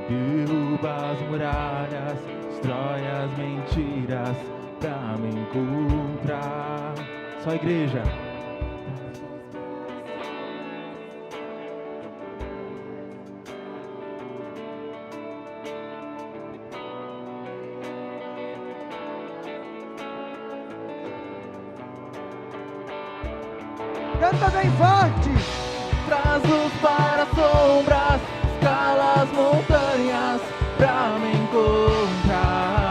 Derruba as muralhas, destrói as mentiras pra me encontrar. Só a igreja. Canta bem forte! Traz luz para as sombras, escala as montanhas pra me encontrar.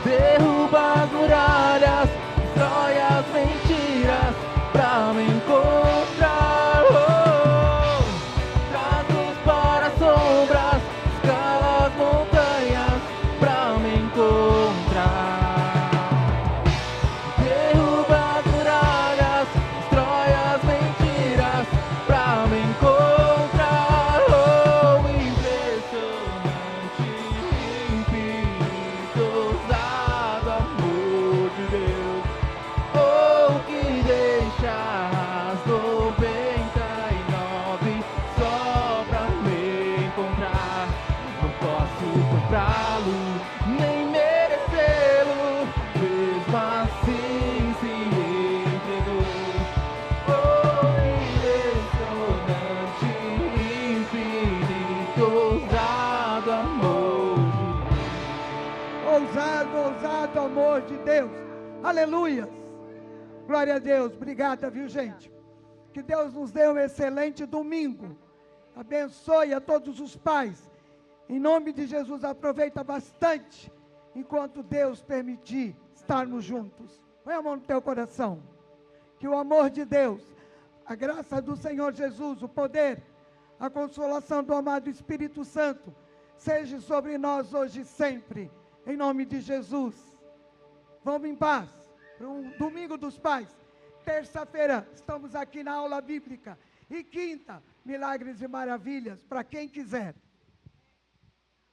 Derruba as muralhas, destrói as mentiras pra me encontrar. Oh, traz luz para as sombras, escala as montanhas pra me encontrar. Derruba as muralhas, destrói as mentiras pra me encontrar. Oh, impressionante, infinito, ousado amor de Deus. Oh, que deixa as 99 só pra me encontrar. Não posso comprá-lo, nem merecê-lo, mesmo assim se entregou. Oh, impressionante, infinito, ousado amor de Deus. Ousado, ousado amor de Deus. Aleluia. Glória a Deus. Obrigada, viu, gente? Que Deus nos dê um excelente domingo. Abençoe a todos os pais. Em nome de Jesus, aproveita bastante enquanto Deus permitir estarmos juntos. Põe a mão no teu coração. Que o amor de Deus, a graça do Senhor Jesus, o poder, a consolação do amado Espírito Santo, seja sobre nós hoje e sempre. Em nome de Jesus. Vamos em paz. Para um domingo dos pais. Terça-feira, estamos aqui na aula bíblica. E quinta, milagres e maravilhas, para quem quiser.